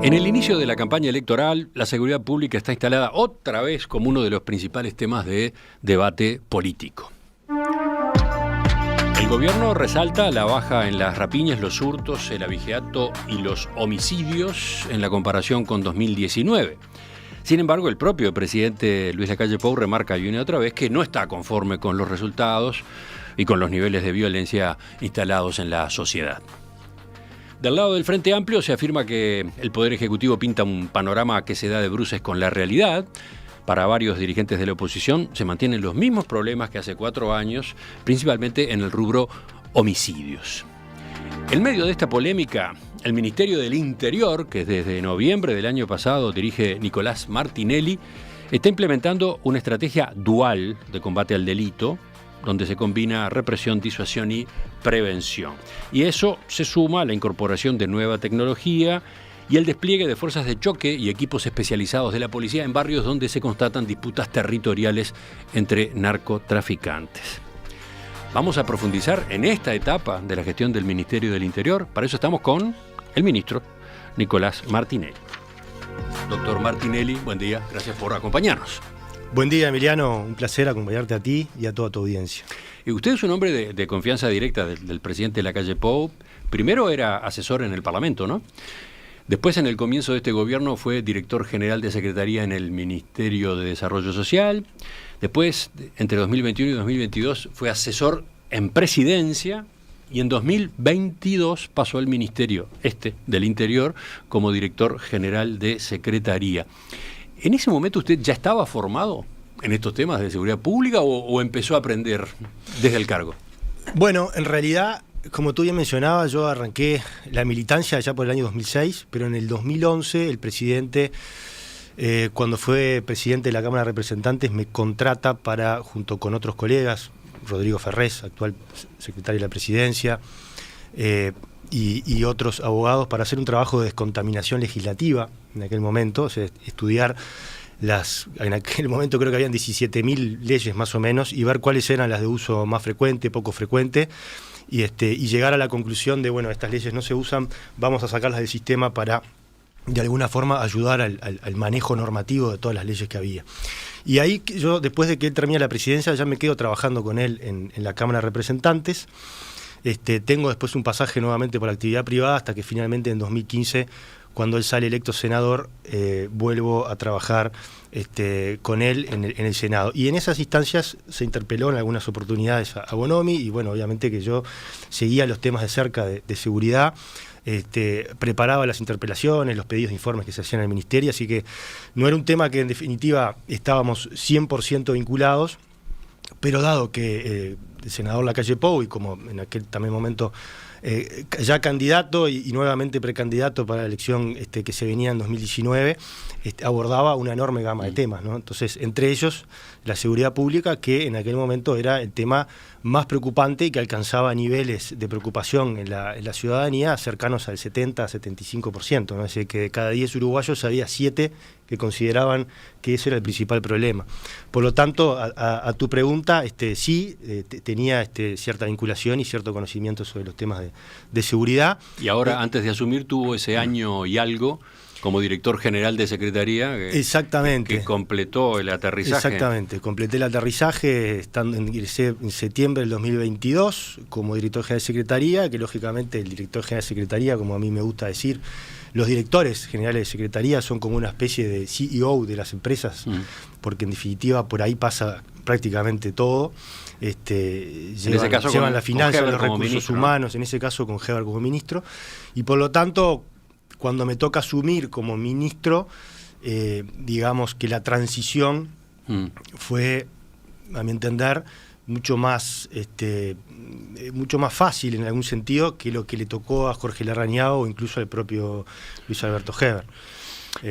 En el inicio de la campaña electoral, la seguridad pública está instalada otra vez como uno de los principales temas de debate político. El gobierno resalta la baja en las rapiñas, los hurtos, el abigeato y los homicidios en la comparación con 2019. Sin embargo, el propio presidente Luis Lacalle Pou remarca y una y otra vez que no está conforme con los resultados y con los niveles de violencia instalados en la sociedad. Del lado del Frente Amplio se afirma que el Poder Ejecutivo pinta un panorama que se da de bruces con la realidad. Para varios dirigentes de la oposición se mantienen los mismos problemas que hace 4 años, principalmente en el rubro homicidios. En medio de esta polémica, el Ministerio del Interior, que desde noviembre del año pasado dirige Nicolás Martinelli, está implementando una estrategia dual de combate al delito, donde se combina represión, disuasión y prevención. Y eso se suma a la incorporación de nueva tecnología y el despliegue de fuerzas de choque y equipos especializados de la policía en barrios donde se constatan disputas territoriales entre narcotraficantes. Vamos a profundizar en esta etapa de la gestión del Ministerio del Interior. Para eso estamos con el ministro Nicolás Martinelli. Doctor Martinelli, buen día, gracias por acompañarnos. Buen día, Emiliano, un placer acompañarte a ti y a toda tu audiencia. Y usted es un hombre de confianza directa del presidente Lacalle Pou. Primero era asesor en el Parlamento, ¿no? Después, en el comienzo de este gobierno, fue director general de Secretaría en el Ministerio de Desarrollo Social. Después, entre 2021 y 2022, fue asesor en Presidencia. Y en 2022 pasó al Ministerio del Interior como director general de Secretaría. ¿En ese momento usted ya estaba formado en estos temas de seguridad pública o empezó a aprender desde el cargo? Bueno, en realidad, como tú bien mencionabas, yo arranqué la militancia ya por el año 2006, pero en el 2011 el presidente, cuando fue presidente de la Cámara de Representantes, me contrata para, junto con otros colegas, Rodrigo Ferrés, actual secretario de la Presidencia, y otros abogados, para hacer un trabajo de descontaminación legislativa en aquel momento, o sea, estudiar en aquel momento creo que habían 17.000 leyes más o menos, y ver cuáles eran las de uso más frecuente, poco frecuente, y llegar a la conclusión de, bueno, estas leyes no se usan, vamos a sacarlas del sistema para, de alguna forma, ayudar al manejo normativo de todas las leyes que había. Y ahí yo, después de que él termina la presidencia, ya me quedo trabajando con él en la Cámara de Representantes. Tengo después un pasaje nuevamente por actividad privada hasta que finalmente en 2015, cuando él sale electo senador, vuelvo a trabajar con él en el Senado. Y en esas instancias se interpeló en algunas oportunidades a Bonomi, y bueno, obviamente que yo seguía los temas de cerca de seguridad, preparaba las interpelaciones, los pedidos de informes que se hacían en el Ministerio, así que no era un tema que en definitiva estábamos 100% vinculados, pero dado que el senador Lacalle Pou, y como en aquel también momento ya candidato y nuevamente precandidato para la elección que se venía en 2019, abordaba una enorme gama de temas, ¿no? Entonces, entre ellos, la seguridad pública, que en aquel momento era el tema más preocupante y que alcanzaba niveles de preocupación en la ciudadanía cercanos al 70-75%, ¿no? Es decir, que de cada 10 uruguayos había 7 que consideraban que ese era el principal problema. Por lo tanto, a tu pregunta, sí, tenía cierta vinculación y cierto conocimiento sobre los temas de seguridad. Y ahora, antes de asumir, tuvo ese año y algo como director general de Secretaría. Exactamente. Que completó el aterrizaje. Exactamente, completé el aterrizaje, ingresé en septiembre del 2022 como director general de Secretaría, que lógicamente el director general de Secretaría, como a mí me gusta decir, los directores generales de Secretaría son como una especie de CEO de las empresas, porque en definitiva por ahí pasa prácticamente todo. Llevan la finanza, los recursos ministro, humanos, ¿no? En ese caso con Heber como ministro, y por lo tanto, cuando me toca asumir como ministro, digamos que la transición fue, a mi entender, mucho más fácil en algún sentido que lo que le tocó a Jorge Larrañaga o incluso al propio Luis Alberto Heber.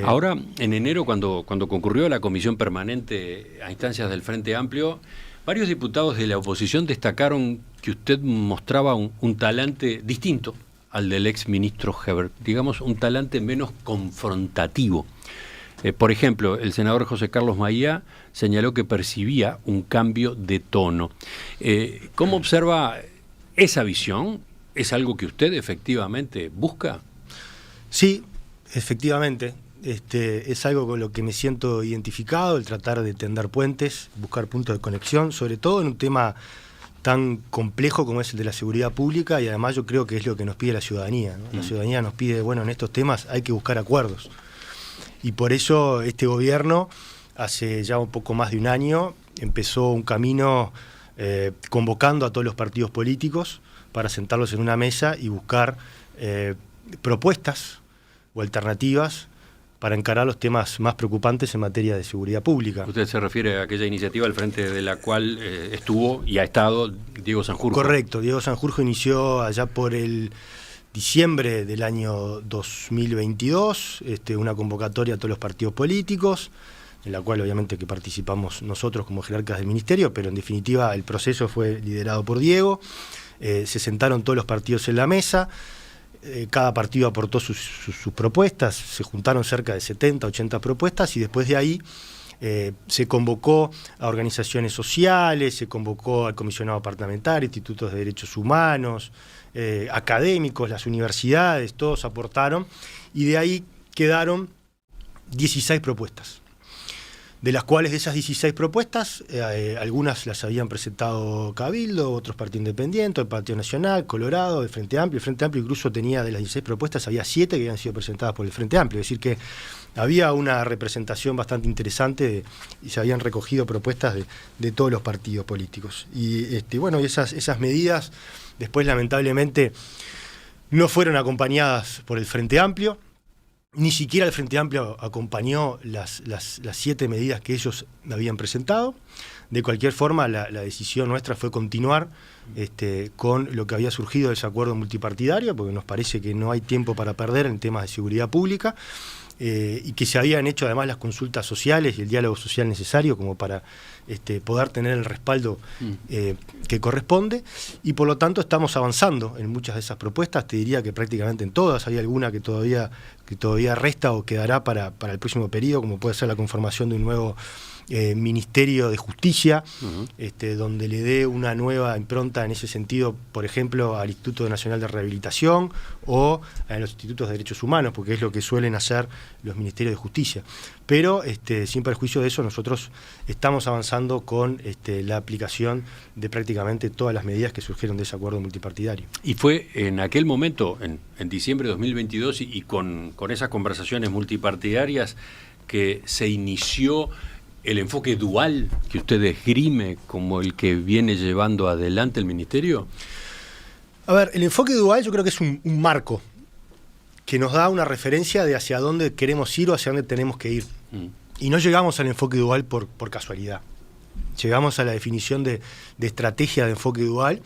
Ahora, en enero, cuando concurrió a la comisión permanente a instancias del Frente Amplio, varios diputados de la oposición destacaron que usted mostraba un talante distinto al del ex ministro Heber, digamos un talante menos confrontativo. Por ejemplo, el senador José Carlos Maía señaló que percibía un cambio de tono. ¿Cómo observa esa visión? ¿Es algo que usted efectivamente busca? Sí, Efectivamente, es algo con lo que me siento identificado, el tratar de tender puentes, buscar puntos de conexión, sobre todo en un tema tan complejo como es el de la seguridad pública, y además yo creo que es lo que nos pide la ciudadanía, ¿no? La ciudadanía nos pide, bueno, en estos temas hay que buscar acuerdos. Y por eso este gobierno, hace ya un poco más de un año, empezó un camino convocando a todos los partidos políticos para sentarlos en una mesa y buscar propuestas o alternativas para encarar los temas más preocupantes en materia de seguridad pública. Usted se refiere a aquella iniciativa al frente de la cual estuvo y ha estado Diego Sanjurjo. Correcto, Diego Sanjurjo inició allá por el diciembre del año 2022 una convocatoria a todos los partidos políticos, en la cual obviamente que participamos nosotros como jerarcas del ministerio, pero en definitiva el proceso fue liderado por Diego. Se sentaron todos los partidos en la mesa. Cada partido aportó sus propuestas, se juntaron cerca de 70, 80 propuestas y después de ahí se convocó a organizaciones sociales, se convocó al comisionado parlamentario, institutos de derechos humanos, académicos, las universidades, todos aportaron y de ahí quedaron 16 propuestas. De las cuales de esas 16 propuestas, algunas las habían presentado Cabildo, otros Partido Independiente, el Partido Nacional, Colorado, el Frente Amplio. El Frente Amplio incluso tenía, de las 16 propuestas, había 7 que habían sido presentadas por el Frente Amplio. Es decir que había una representación bastante interesante y se habían recogido propuestas de todos los partidos políticos. Y bueno, esas medidas después lamentablemente no fueron acompañadas por el Frente Amplio. Ni siquiera el Frente Amplio acompañó las 7 medidas que ellos habían presentado. De cualquier forma, la decisión nuestra fue continuar con lo que había surgido de ese acuerdo multipartidario, porque nos parece que no hay tiempo para perder en temas de seguridad pública, y que se habían hecho además las consultas sociales y el diálogo social necesario como para poder tener el respaldo que corresponde, y por lo tanto estamos avanzando en muchas de esas propuestas. Te diría que prácticamente en todas. Hay alguna que todavía resta o quedará para el próximo periodo, como puede ser la conformación de un nuevo Ministerio de Justicia, donde le dé una nueva impronta en ese sentido, por ejemplo, al Instituto Nacional de Rehabilitación o a los institutos de derechos humanos, porque es lo que suelen hacer los ministerios de justicia. Pero sin perjuicio de eso, nosotros estamos avanzando con la aplicación de prácticamente todas las medidas que surgieron de ese acuerdo multipartidario. Y fue en aquel momento, en diciembre de 2022, y con esas conversaciones multipartidarias, que se inició el enfoque dual que usted esgrime como el que viene llevando adelante el Ministerio. A ver, el enfoque dual yo creo que es un marco que nos da una referencia de hacia dónde queremos ir o hacia dónde tenemos que ir. Y no llegamos al enfoque dual por casualidad. Llegamos a la definición de estrategia de enfoque dual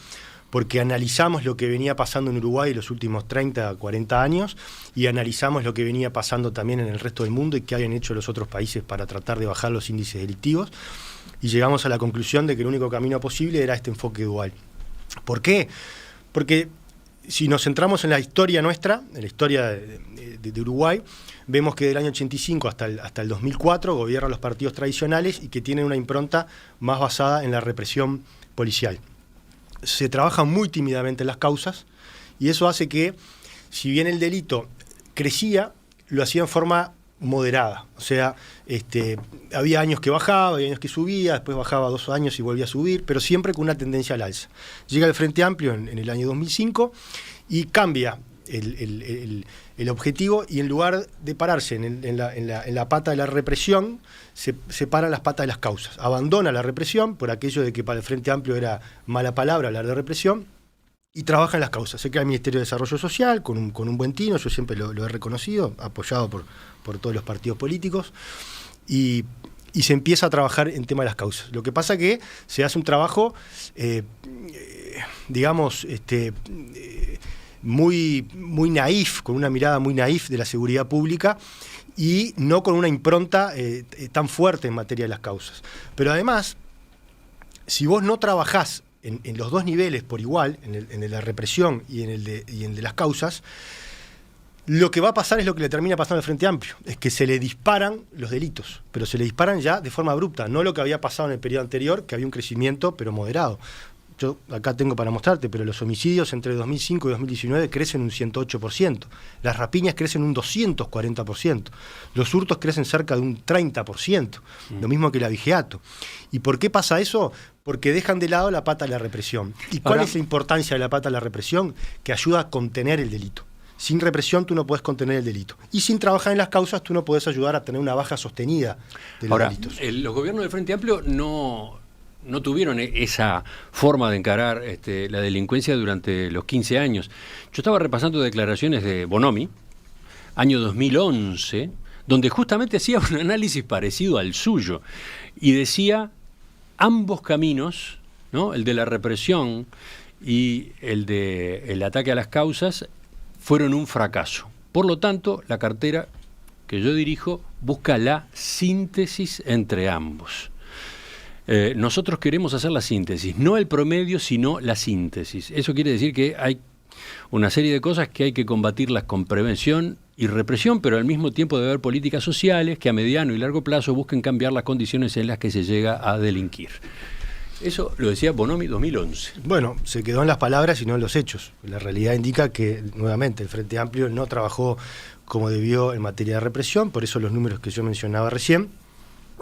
porque analizamos lo que venía pasando en Uruguay en los últimos 30, 40 años y analizamos lo que venía pasando también en el resto del mundo y qué habían hecho los otros países para tratar de bajar los índices delictivos, y llegamos a la conclusión de que el único camino posible era este enfoque dual. ¿Por qué? Porque si nos centramos en la historia nuestra, en la historia de Uruguay, vemos que del año 85 hasta el 2004 gobiernan los partidos tradicionales y que tienen una impronta más basada en la represión policial. Se trabaja muy tímidamente en las causas y eso hace que, si bien el delito crecía, lo hacía en forma moderada. O sea, había años que bajaba, había años que subía, después bajaba 2 años y volvía a subir, pero siempre con una tendencia al alza. Llega el Frente Amplio en el año 2005 y cambia el objetivo, y en lugar de pararse en la pata de la represión, se para las patas de las causas. Abandona la represión por aquello de que para el Frente Amplio era mala palabra hablar de represión, y trabaja en las causas. Se crea el Ministerio de Desarrollo Social con un buen tino, yo siempre lo he reconocido, apoyado por todos los partidos políticos, y se empieza a trabajar en tema de las causas. Lo que pasa que se hace un trabajo, digamos, muy naif, con una mirada muy naif de la seguridad pública y no con una impronta tan fuerte en materia de las causas. Pero además, si vos no trabajás en los dos niveles por igual, en el de la represión y en el de las causas, lo que va a pasar es lo que le termina pasando al Frente Amplio, es que se le disparan los delitos, pero se le disparan ya de forma abrupta, no lo que había pasado en el periodo anterior, que había un crecimiento pero moderado. yo acá tengo para mostrarte, pero los homicidios entre 2005 y 2019 crecen un 108%, las rapiñas crecen un 240%, los hurtos crecen cerca de un 30%, lo mismo que el abigeato. ¿Y por qué pasa eso? Porque dejan de lado la pata de la represión. ¿Y cuál es la importancia de la pata de la represión? Que ayuda a contener el delito. Sin represión tú no podés contener el delito. Y sin trabajar en las causas tú no podés ayudar a tener una baja sostenida de los delitos. Los gobiernos del Frente Amplio no tuvieron esa forma de encarar la delincuencia durante los 15 años. Yo estaba repasando declaraciones de Bonomi, año 2011, donde justamente hacía un análisis parecido al suyo y decía ambos caminos, ¿no? El de la represión y el ataque a las causas, fueron un fracaso. Por lo tanto, la cartera que yo dirijo busca la síntesis entre ambos. Nosotros queremos hacer la síntesis, no el promedio, sino la síntesis. Eso quiere decir que hay una serie de cosas que hay que combatirlas con prevención y represión, pero al mismo tiempo debe haber políticas sociales que a mediano y largo plazo busquen cambiar las condiciones en las que se llega a delinquir. Eso lo decía Bonomi 2011. Bueno, se quedó en las palabras y no en los hechos. La realidad indica que, nuevamente, el Frente Amplio no trabajó como debió en materia de represión, por eso los números que yo mencionaba recién,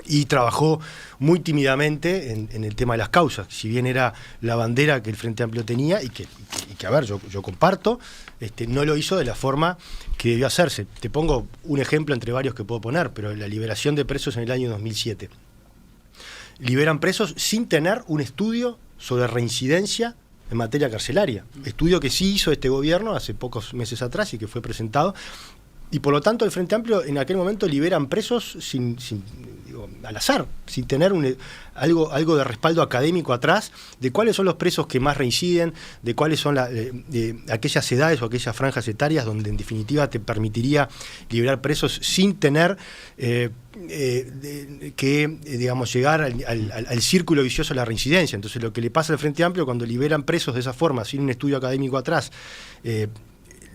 y trabajó muy tímidamente en el tema de las causas. Si bien era la bandera que el Frente Amplio tenía y que a ver, yo comparto, no lo hizo de la forma que debió hacerse. Te pongo un ejemplo entre varios que puedo poner, pero la liberación de presos en el año 2007. Liberan presos sin tener un estudio sobre reincidencia en materia carcelaria. Estudio que sí hizo este gobierno hace pocos meses atrás y que fue presentado. Y por lo tanto el Frente Amplio en aquel momento liberan presos al azar, sin tener algo de respaldo académico atrás de cuáles son los presos que más reinciden, de cuáles son aquellas edades o aquellas franjas etarias donde en definitiva te permitiría liberar presos sin tener digamos, llegar al círculo vicioso de la reincidencia. Entonces lo que le pasa al Frente Amplio cuando liberan presos de esa forma, sin un estudio académico atrás,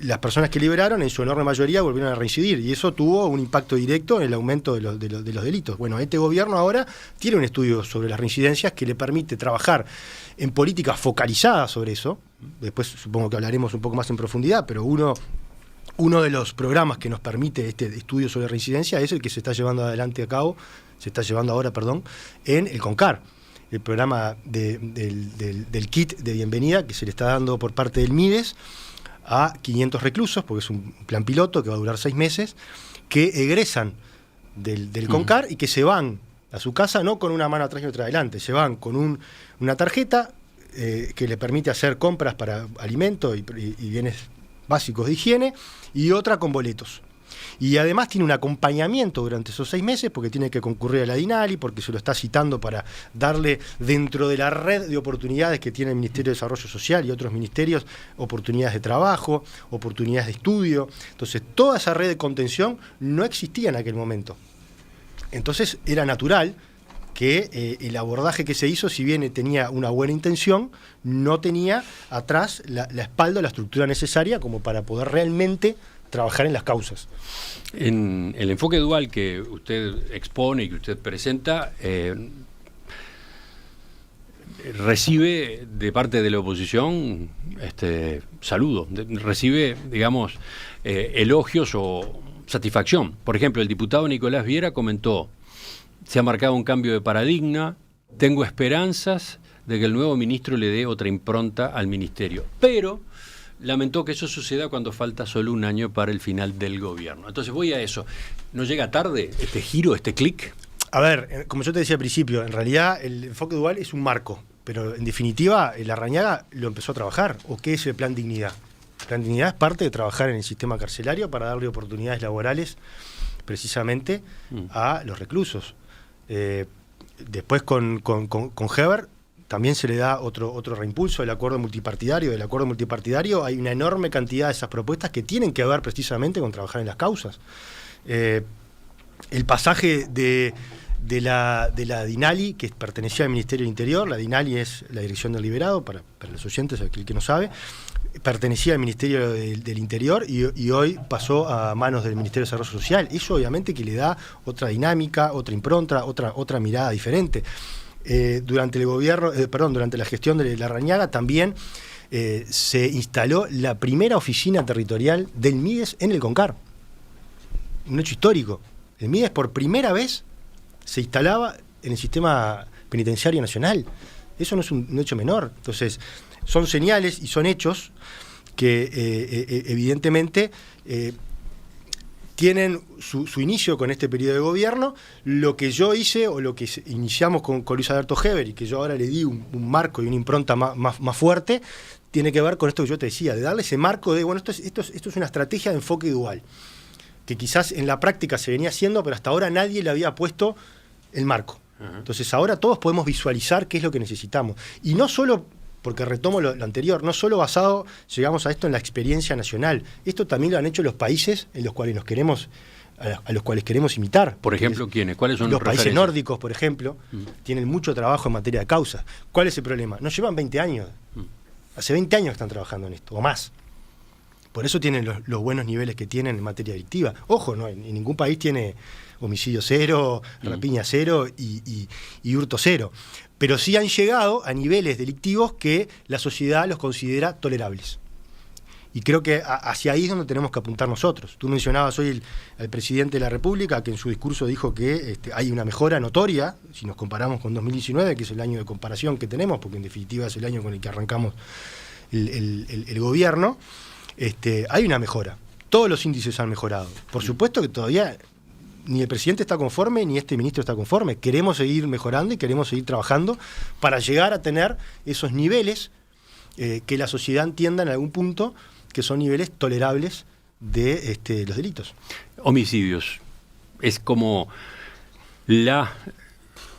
las personas que liberaron en su enorme mayoría volvieron a reincidir y eso tuvo un impacto directo en el aumento de los delitos. Bueno, este gobierno ahora tiene un estudio sobre las reincidencias que le permite trabajar en políticas focalizadas sobre eso. Después supongo que hablaremos un poco más en profundidad, pero uno de los programas que nos permite este estudio sobre reincidencia es el que se está llevando ahora en el CONCAR, el programa del kit de bienvenida que se le está dando por parte del MIDES a 500 reclusos, porque es un plan piloto que va a durar 6 meses, que egresan del CONCAR y que se van a su casa no con una mano atrás y otra adelante, se van con una tarjeta que le permite hacer compras para alimentos y bienes básicos de higiene y otra con boletos. Y además tiene un acompañamiento durante esos 6 meses porque tiene que concurrir a la DINALI, porque se lo está citando para darle dentro de la red de oportunidades que tiene el Ministerio de Desarrollo Social y otros ministerios, oportunidades de trabajo, oportunidades de estudio. Entonces toda esa red de contención no existía en aquel momento. Entonces era natural que el abordaje que se hizo, si bien tenía una buena intención, no tenía atrás la espalda, la estructura necesaria como para poder realmente trabajar en las causas. En el enfoque dual que usted expone y que usted presenta, recibe de parte de la oposición saludo, recibe, digamos, elogios o satisfacción. Por ejemplo, el diputado Nicolás Viera comentó: se ha marcado un cambio de paradigma, tengo esperanzas de que el nuevo ministro le dé otra impronta al ministerio, pero lamentó que eso suceda cuando falta solo un año para el final del gobierno. Entonces voy a eso. ¿No llega tarde este giro, este clic? A ver, como yo te decía al principio, en realidad el enfoque dual es un marco, pero en definitiva Larrañaga lo empezó a trabajar. ¿O qué es el Plan Dignidad? El Plan Dignidad es parte de trabajar en el sistema carcelario para darle oportunidades laborales precisamente a los reclusos. Después con Heber también se le da otro reimpulso del acuerdo multipartidario. Del acuerdo multipartidario hay una enorme cantidad de esas propuestas que tienen que ver precisamente con trabajar en las causas. El pasaje de la DINALI, que pertenecía al Ministerio del Interior, la DINALI es la Dirección del Liberado, para los oyentes, aquel que no sabe, pertenecía al Ministerio del Interior y hoy pasó a manos del Ministerio de Desarrollo Social. Eso obviamente que le da otra dinámica, otra impronta, otra mirada diferente. durante el gobierno, durante la gestión de Larrañaga también se instaló la primera oficina territorial del MIDES en el CONCAR. Un hecho histórico. El MIDES por primera vez se instalaba en el sistema penitenciario nacional. Eso no es un hecho menor. Entonces, son señales y son hechos que evidentemente tienen su inicio con este periodo de gobierno. Lo que yo hice, o lo que iniciamos con Luis Alberto Heber, y que yo ahora le di un marco y una impronta más fuerte, tiene que ver con esto que yo te decía, de darle ese marco de, bueno, esto es una estrategia de enfoque dual, que quizás en la práctica se venía haciendo, pero hasta ahora nadie le había puesto el marco. Entonces ahora todos podemos visualizar qué es lo que necesitamos. Y no solo, porque retomo lo anterior, no solo basado, llegamos a esto en la experiencia nacional, esto también lo han hecho los países en los cuales a los cuales queremos imitar. Por ejemplo, ¿quiénes? ¿Cuáles son los referencias? Países nórdicos, por ejemplo, tienen mucho trabajo en materia de causas. ¿Cuál es el problema? Nos llevan 20 años. Hace 20 años que están trabajando en esto, o más. Por eso tienen los buenos niveles que tienen en materia delictiva. Ojo, no, en ningún país tiene homicidio cero, rapiña cero y hurto cero. Pero sí han llegado a niveles delictivos que la sociedad los considera tolerables. Y creo que hacia ahí es donde tenemos que apuntar nosotros. Tú mencionabas hoy al presidente de la República, que en su discurso dijo que hay una mejora notoria, si nos comparamos con 2019, que es el año de comparación que tenemos, porque en definitiva es el año con el que arrancamos el gobierno. Hay una mejora. Todos los índices han mejorado. Por supuesto que todavía ni el presidente está conforme, ni este ministro está conforme. Queremos seguir mejorando y queremos seguir trabajando para llegar a tener esos niveles que la sociedad entienda en algún punto que son niveles tolerables de los delitos. Homicidios. Es como la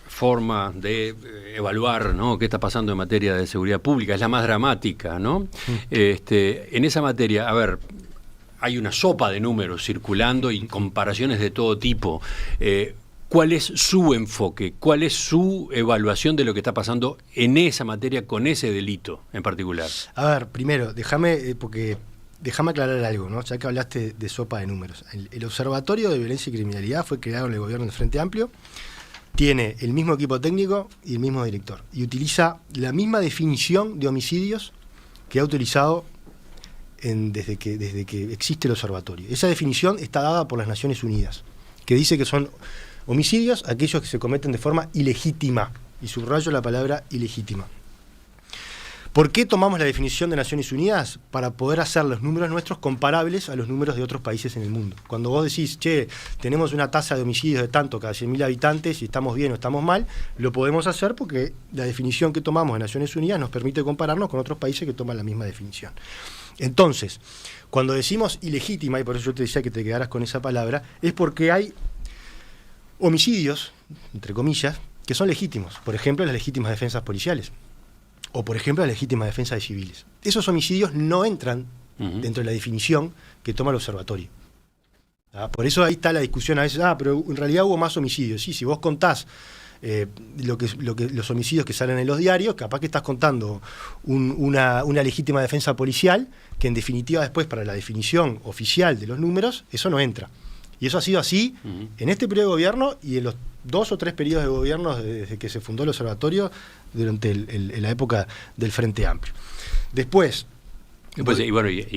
forma de evaluar, ¿no?, qué está pasando en materia de seguridad pública, es la más dramática, ¿no? En esa materia, a ver, hay una sopa de números circulando y comparaciones de todo tipo. ¿Cuál es su enfoque? ¿Cuál es su evaluación de lo que está pasando en esa materia con ese delito en particular? A ver, primero, déjame aclarar algo, ¿no? Ya que hablaste de sopa de números. El Observatorio de Violencia y Criminalidad fue creado en el gobierno del Frente Amplio, tiene el mismo equipo técnico y el mismo director, y utiliza la misma definición de homicidios que ha utilizado desde que existe el observatorio. Esa definición está dada por las Naciones Unidas, que dice que son homicidios aquellos que se cometen de forma ilegítima, y subrayo la palabra ilegítima. ¿Por qué tomamos la definición de Naciones Unidas? Para poder hacer los números nuestros comparables a los números de otros países en el mundo. Cuando vos decís, che, tenemos una tasa de homicidios de tanto cada 100.000 habitantes y estamos bien o estamos mal, lo podemos hacer porque la definición que tomamos de Naciones Unidas nos permite compararnos con otros países que toman la misma definición. Entonces, cuando decimos ilegítima, y por eso yo te decía que te quedaras con esa palabra, es porque hay homicidios, entre comillas, que son legítimos. Por ejemplo, las legítimas defensas policiales. O, por ejemplo, la legítima defensa de civiles. Esos homicidios no entran dentro de la definición que toma el observatorio. Por eso ahí está la discusión a veces, pero en realidad hubo más homicidios. Sí, si vos contás los homicidios que salen en los diarios, capaz que estás contando una legítima defensa policial, que en definitiva después, para la definición oficial de los números, eso no entra. Y eso ha sido así en este periodo de gobierno y en los 2 o 3 periodos de gobierno desde que se fundó el observatorio durante la época del Frente Amplio. Después, y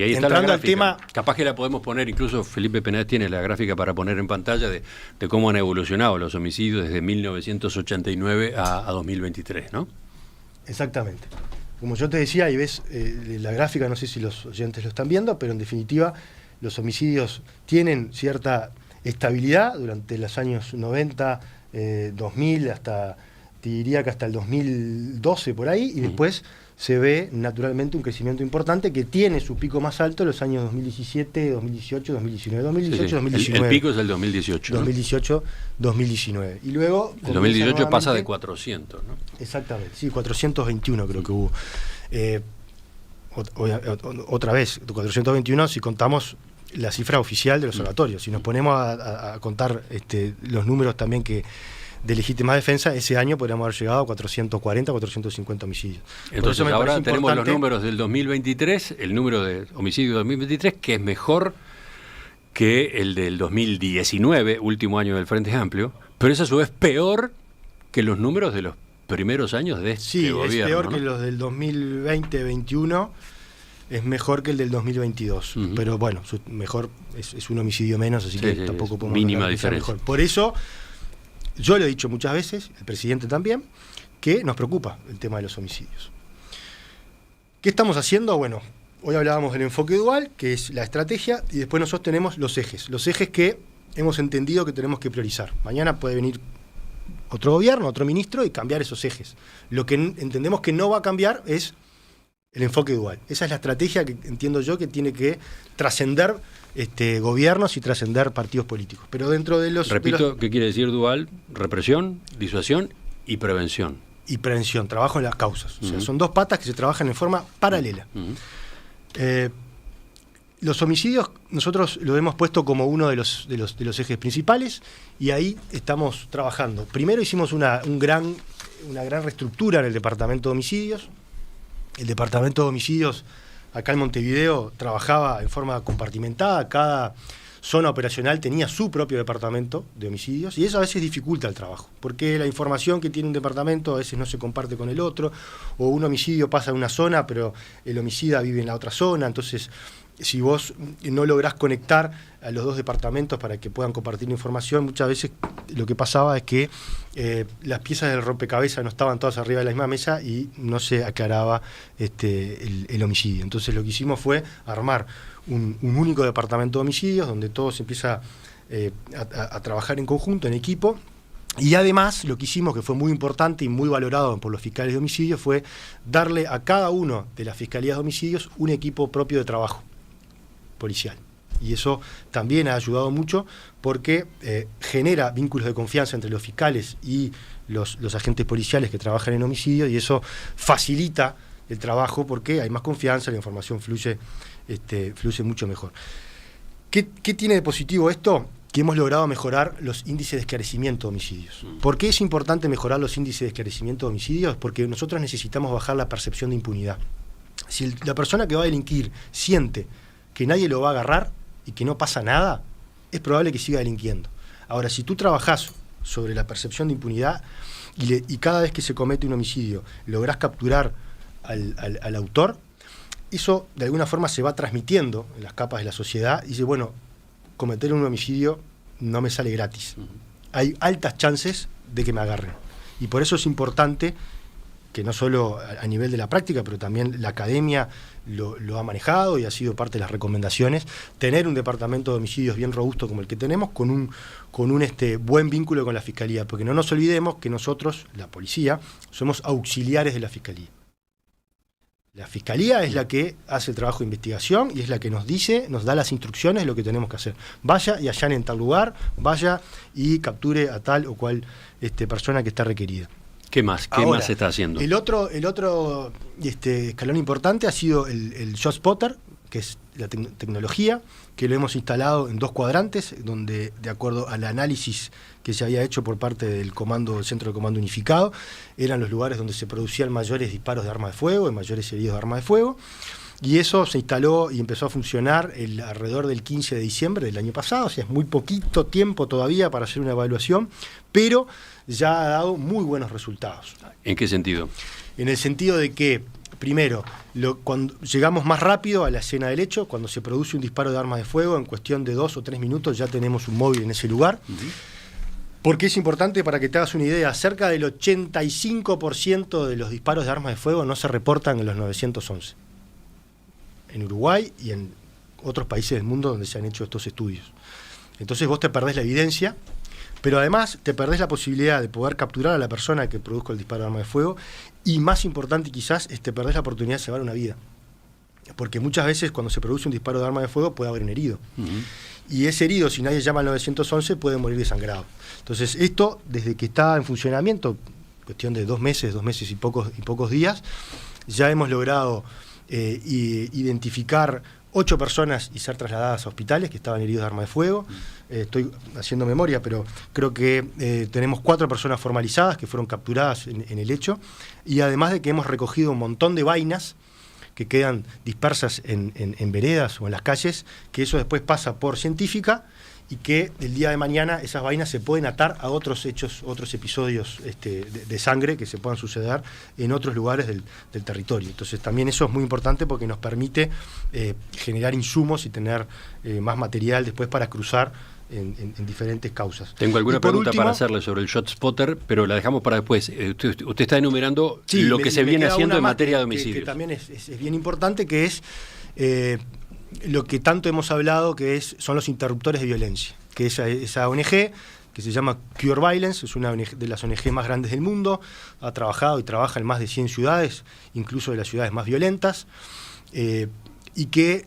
ahí está la gráfica. Tema, capaz que la podemos poner, incluso Felipe Penades tiene la gráfica para poner en pantalla de cómo han evolucionado los homicidios desde 1989 a 2023, ¿no? Exactamente. Como yo te decía, y ves la gráfica, no sé si los oyentes lo están viendo, pero en definitiva los homicidios tienen cierta estabilidad durante los años 90, 2000, te diría que hasta el 2012 por ahí, y después se ve naturalmente un crecimiento importante que tiene su pico más alto en los años 2017, 2018, 2019, 2019. El pico es el 2018. 2018, 2019. Y luego... El 2018 pasa de 400, ¿no? Exactamente, sí, 421 creo que hubo. Otra vez, 421 si contamos la cifra oficial del observatorio. Si nos ponemos a contar los números también de legítima defensa, ese año podríamos haber llegado a 440, 450 homicidios. Entonces ahora tenemos los números del 2023, el número de homicidios del 2023, que es mejor que el del 2019, último año del Frente Amplio, pero es a su vez peor que los números de los primeros años de este gobierno. Sí, es peor, ¿no?, que los los del 2020-21, es mejor que el del 2022. Pero bueno, mejor es un homicidio menos, así que tampoco podemos... Mínima diferencia. Mejor. Por eso, yo lo he dicho muchas veces, el presidente también, que nos preocupa el tema de los homicidios. ¿Qué estamos haciendo? Bueno, hoy hablábamos del enfoque dual, que es la estrategia, y después nosotros tenemos los ejes que hemos entendido que tenemos que priorizar. Mañana puede venir otro gobierno, otro ministro, y cambiar esos ejes. Lo que entendemos que no va a cambiar es el enfoque dual. Esa es la estrategia que entiendo yo que tiene que trascender gobiernos y trascender partidos políticos. Pero dentro de los... Repito, ¿qué quiere decir dual? Represión, disuasión y prevención. Y prevención, trabajo en las causas. O sea, son dos patas que se trabajan en forma paralela. Los homicidios nosotros lo hemos puesto como uno de los ejes principales, y ahí estamos trabajando. Primero hicimos una gran reestructura en el departamento de homicidios. El departamento de homicidios acá en Montevideo trabajaba en forma compartimentada, cada zona operacional tenía su propio departamento de homicidios, y eso a veces dificulta el trabajo, porque la información que tiene un departamento a veces no se comparte con el otro, o un homicidio pasa en una zona, pero el homicida vive en la otra zona. Entonces, si vos no lográs conectar a los dos departamentos para que puedan compartir información, muchas veces lo que pasaba es que las piezas del rompecabezas no estaban todas arriba de la misma mesa y no se aclaraba el homicidio. Entonces lo que hicimos fue armar un único departamento de homicidios donde todo se empieza a trabajar en conjunto, en equipo. Y además lo que hicimos, que fue muy importante y muy valorado por los fiscales de homicidios, fue darle a cada uno de las fiscalías de homicidios un equipo propio de trabajo policial. Y eso también ha ayudado mucho porque genera vínculos de confianza entre los fiscales y los agentes policiales que trabajan en homicidio, y eso facilita el trabajo porque hay más confianza, la información fluye mucho mejor. ¿Qué tiene de positivo esto? Que hemos logrado mejorar los índices de esclarecimiento de homicidios. ¿Por qué es importante mejorar los índices de esclarecimiento de homicidios? Porque nosotros necesitamos bajar la percepción de impunidad. Si la persona que va a delinquir siente que nadie lo va a agarrar y que no pasa nada, es probable que siga delinquiendo. Ahora, si tú trabajás sobre la percepción de impunidad y cada vez que se comete un homicidio lográs capturar al autor, eso de alguna forma se va transmitiendo en las capas de la sociedad y dice, bueno, cometer un homicidio no me sale gratis. Hay altas chances de que me agarren. Y por eso es importante que no solo a nivel de la práctica, pero también la academia lo ha manejado y ha sido parte de las recomendaciones, tener un departamento de homicidios bien robusto como el que tenemos, con un buen vínculo con la Fiscalía, porque no nos olvidemos que nosotros, la policía, somos auxiliares de la Fiscalía. La Fiscalía es la que hace el trabajo de investigación y es la que nos dice, nos da las instrucciones de lo que tenemos que hacer. Vaya y allane en tal lugar, vaya y capture a tal o cual persona que está requerida. ¿Qué más? ¿Qué más se está haciendo? El otro escalón importante ha sido el ShotSpotter, que es la tecnología, que lo hemos instalado en 2 cuadrantes, donde de acuerdo al análisis que se había hecho por parte del Centro de Comando Unificado, eran los lugares donde se producían mayores disparos de arma de fuego y mayores heridos de arma de fuego. Y eso se instaló y empezó a funcionar alrededor del 15 de diciembre del año pasado, o sea, es muy poquito tiempo todavía para hacer una evaluación, pero ya ha dado muy buenos resultados. ¿En qué sentido? En el sentido de que, primero, cuando llegamos más rápido a la escena del hecho, cuando se produce un disparo de arma de fuego, en cuestión de 2 o 3 minutos ya tenemos un móvil en ese lugar. Porque es importante, para que te hagas una idea, cerca del 85% de los disparos de armas de fuego no se reportan en los 911. En Uruguay y en otros países del mundo donde se han hecho estos estudios. Entonces vos te perdés la evidencia, pero además te perdés la posibilidad de poder capturar a la persona que produjo el disparo de arma de fuego, y más importante quizás es te perdés la oportunidad de salvar una vida. Porque muchas veces cuando se produce un disparo de arma de fuego puede haber un herido. Y ese herido, si nadie llama al 911, puede morir desangrado. Entonces esto, desde que está en funcionamiento, cuestión de 2 meses y pocos días, ya hemos logrado identificar 8 personas y ser trasladadas a hospitales que estaban heridos de arma de fuego. Estoy haciendo memoria, pero creo que tenemos 4 personas formalizadas que fueron capturadas en el hecho, y además de que hemos recogido un montón de vainas que quedan dispersas en veredas o en las calles, que eso después pasa por científica y que el día de mañana esas vainas se pueden atar a otros hechos, otros episodios de sangre que se puedan suceder en otros lugares del territorio. Entonces también eso es muy importante porque nos permite generar insumos y tener más material después para cruzar en diferentes causas. Tengo alguna pregunta para hacerle sobre el ShotSpotter, pero la dejamos para después. Usted está enumerando lo que se viene haciendo en materia de homicidios. Que también es bien importante, que es lo que tanto hemos hablado, que son los interruptores de violencia, que esa ONG que se llama Cure Violence, es una de las ONG más grandes del mundo, ha trabajado y trabaja en más de 100 ciudades, incluso de las ciudades más violentas, y que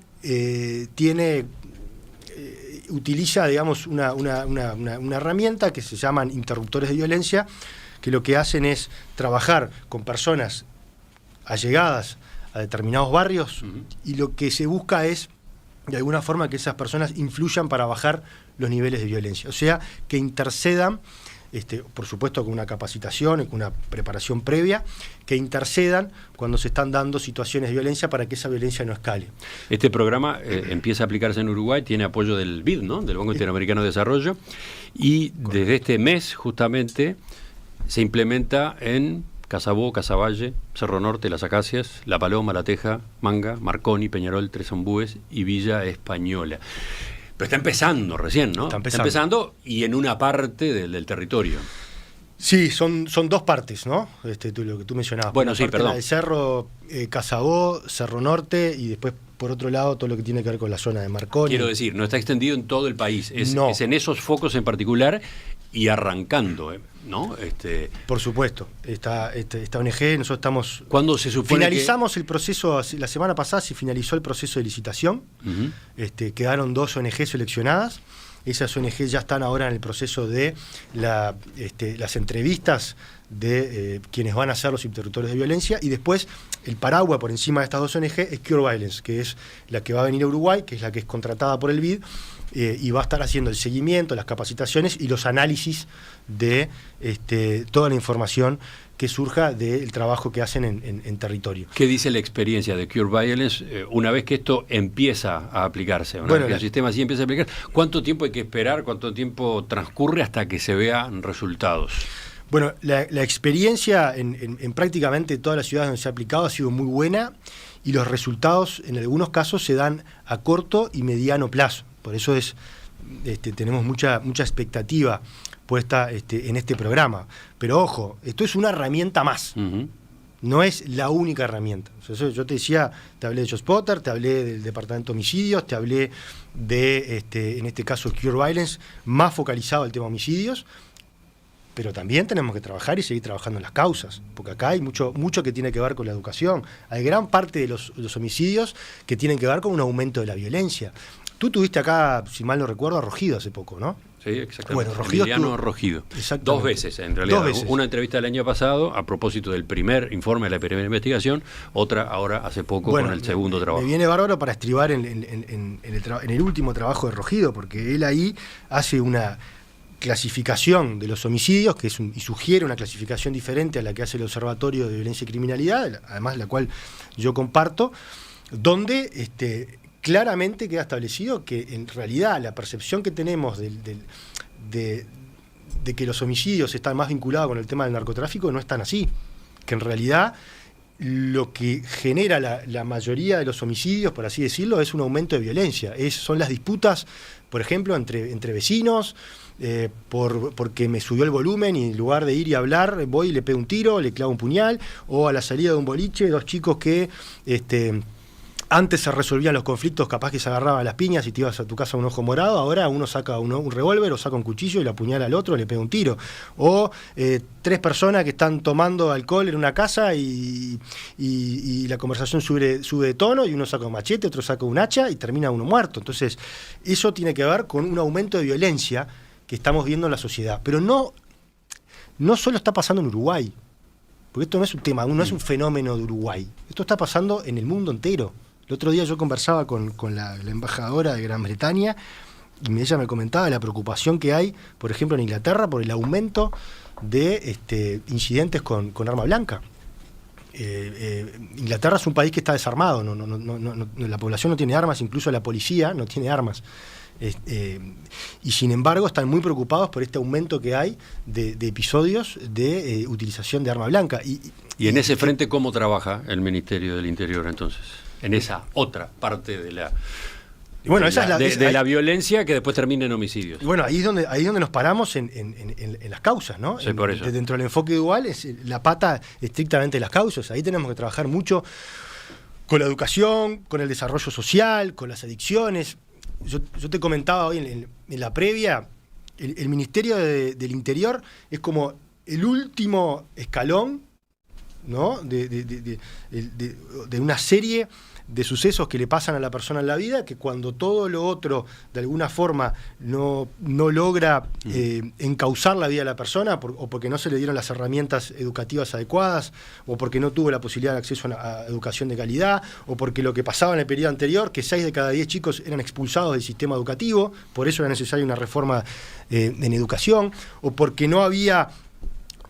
utiliza, digamos, una herramienta que se llaman interruptores de violencia, que lo que hacen es trabajar con personas allegadas a determinados barrios, y lo que se busca es, de alguna forma, que esas personas influyan para bajar los niveles de violencia. O sea, que intercedan, por supuesto con una capacitación y con una preparación previa, que intercedan cuando se están dando situaciones de violencia para que esa violencia no escale. Este programa empieza a aplicarse en Uruguay, tiene apoyo del BID, ¿no?, del Banco Interamericano de Desarrollo, y desde este mes justamente se implementa en Casabó, Casaballe, Cerro Norte, Las Acacias, La Paloma, La Teja, Manga, Marconi, Peñarol, Tres Ombúes y Villa Española. Pero está empezando recién, ¿no? Está empezando y en una parte del territorio. Sí, son dos partes, ¿no? Lo que tú mencionabas. Bueno, sí, perdón. La del Cerro, Casabó, Cerro Norte, y después, por otro lado, todo lo que tiene que ver con la zona de Marconi. Quiero decir, no está extendido en todo el país, es en esos focos en particular y arrancando, ¿no? Por supuesto, esta ONG, nosotros estamos... ¿Cuándo se supone finalizamos el proceso? La semana pasada se finalizó el proceso de licitación, quedaron 2 ONG seleccionadas. Esas ONG ya están ahora en el proceso de las entrevistas de quienes van a ser los interruptores de violencia, y después el paraguas por encima de estas 2 ONG es Cure Violence, que es la que va a venir a Uruguay, que es la que es contratada por el BID, y va a estar haciendo el seguimiento, las capacitaciones y los análisis de toda la información que surja del trabajo que hacen en territorio. ¿Qué dice la experiencia de Cure Violence una vez que esto empieza a aplicarse? Una vez que el sistema así empieza a aplicar, ¿cuánto tiempo hay que esperar, cuánto tiempo transcurre hasta que se vean resultados? Bueno, la experiencia en prácticamente todas las ciudades donde se ha aplicado ha sido muy buena, y los resultados en algunos casos se dan a corto y mediano plazo. Por eso tenemos mucha expectativa puesta en este programa. Pero ojo, esto es una herramienta más. No es la única herramienta. O sea, yo te decía, te hablé de ShotSpotter, te hablé del Departamento de Homicidios, te hablé de, en este caso, Cure Violence, más focalizado al tema homicidios. Pero también tenemos que trabajar y seguir trabajando en las causas, porque acá hay mucho que tiene que ver con la educación. Hay gran parte de los homicidios que tienen que ver con un aumento de la violencia. Tú tuviste acá, si mal no recuerdo, a Rogido hace poco, ¿no? Sí, exactamente. Bueno, Rogido Emiliano Rogido. 2 veces, en realidad. 2 veces. Una entrevista el año pasado a propósito del primer informe de la primera investigación, otra ahora hace poco con el segundo trabajo. Me viene bárbaro para estribar en el último trabajo de Rogido, porque él ahí hace una clasificación de los homicidios, y sugiere una clasificación diferente a la que hace el Observatorio de Violencia y Criminalidad, además la cual yo comparto, donde claramente queda establecido que en realidad la percepción que tenemos de que los homicidios están más vinculados con el tema del narcotráfico no es tan así, que en realidad lo que genera la mayoría de los homicidios, por así decirlo, es un aumento de violencia. Son las disputas, por ejemplo, entre vecinos, porque me subió el volumen y en lugar de ir y hablar, voy y le pego un tiro, le clavo un puñal, o a la salida de un boliche, 2 chicos que antes se resolvían los conflictos, capaz que se agarraban las piñas y te ibas a tu casa un ojo morado, ahora uno saca un revólver o saca un cuchillo y le apuñala al otro, le pega un tiro. O 3 personas que están tomando alcohol en una casa y la conversación sube de tono y uno saca un machete, otro saca un hacha y termina uno muerto. Entonces, eso tiene que ver con un aumento de violencia que estamos viendo en la sociedad. Pero no solo está pasando en Uruguay, porque esto no es un tema, no es un fenómeno de Uruguay. Esto está pasando en el mundo entero. El otro día yo conversaba con la embajadora de Gran Bretaña y ella me comentaba la preocupación que hay, por ejemplo, en Inglaterra por el aumento de incidentes con arma blanca. Inglaterra es un país que está desarmado, la población no tiene armas, incluso la policía no tiene armas. Y sin embargo están muy preocupados por este aumento que hay de episodios de utilización de arma blanca. ¿Y en ese frente cómo trabaja el Ministerio del Interior entonces? En esa otra parte de la... Bueno, la violencia que después termina en homicidios. Bueno, ahí es donde nos paramos en las causas, ¿no? Sí, por eso. Dentro del enfoque dual es la pata estrictamente de las causas. Ahí tenemos que trabajar mucho con la educación, con el desarrollo social, con las adicciones. Yo te comentaba hoy en la previa, el Ministerio del Interior es como el último escalón, ¿no? de una serie de sucesos que le pasan a la persona en la vida, que cuando todo lo otro de alguna forma no logra encauzar la vida de la persona, o porque no se le dieron las herramientas educativas adecuadas, o porque no tuvo la posibilidad de acceso a educación de calidad, o porque lo que pasaba en el periodo anterior, que 6 de cada 10 chicos eran expulsados del sistema educativo, por eso era necesaria una reforma en educación, o porque no había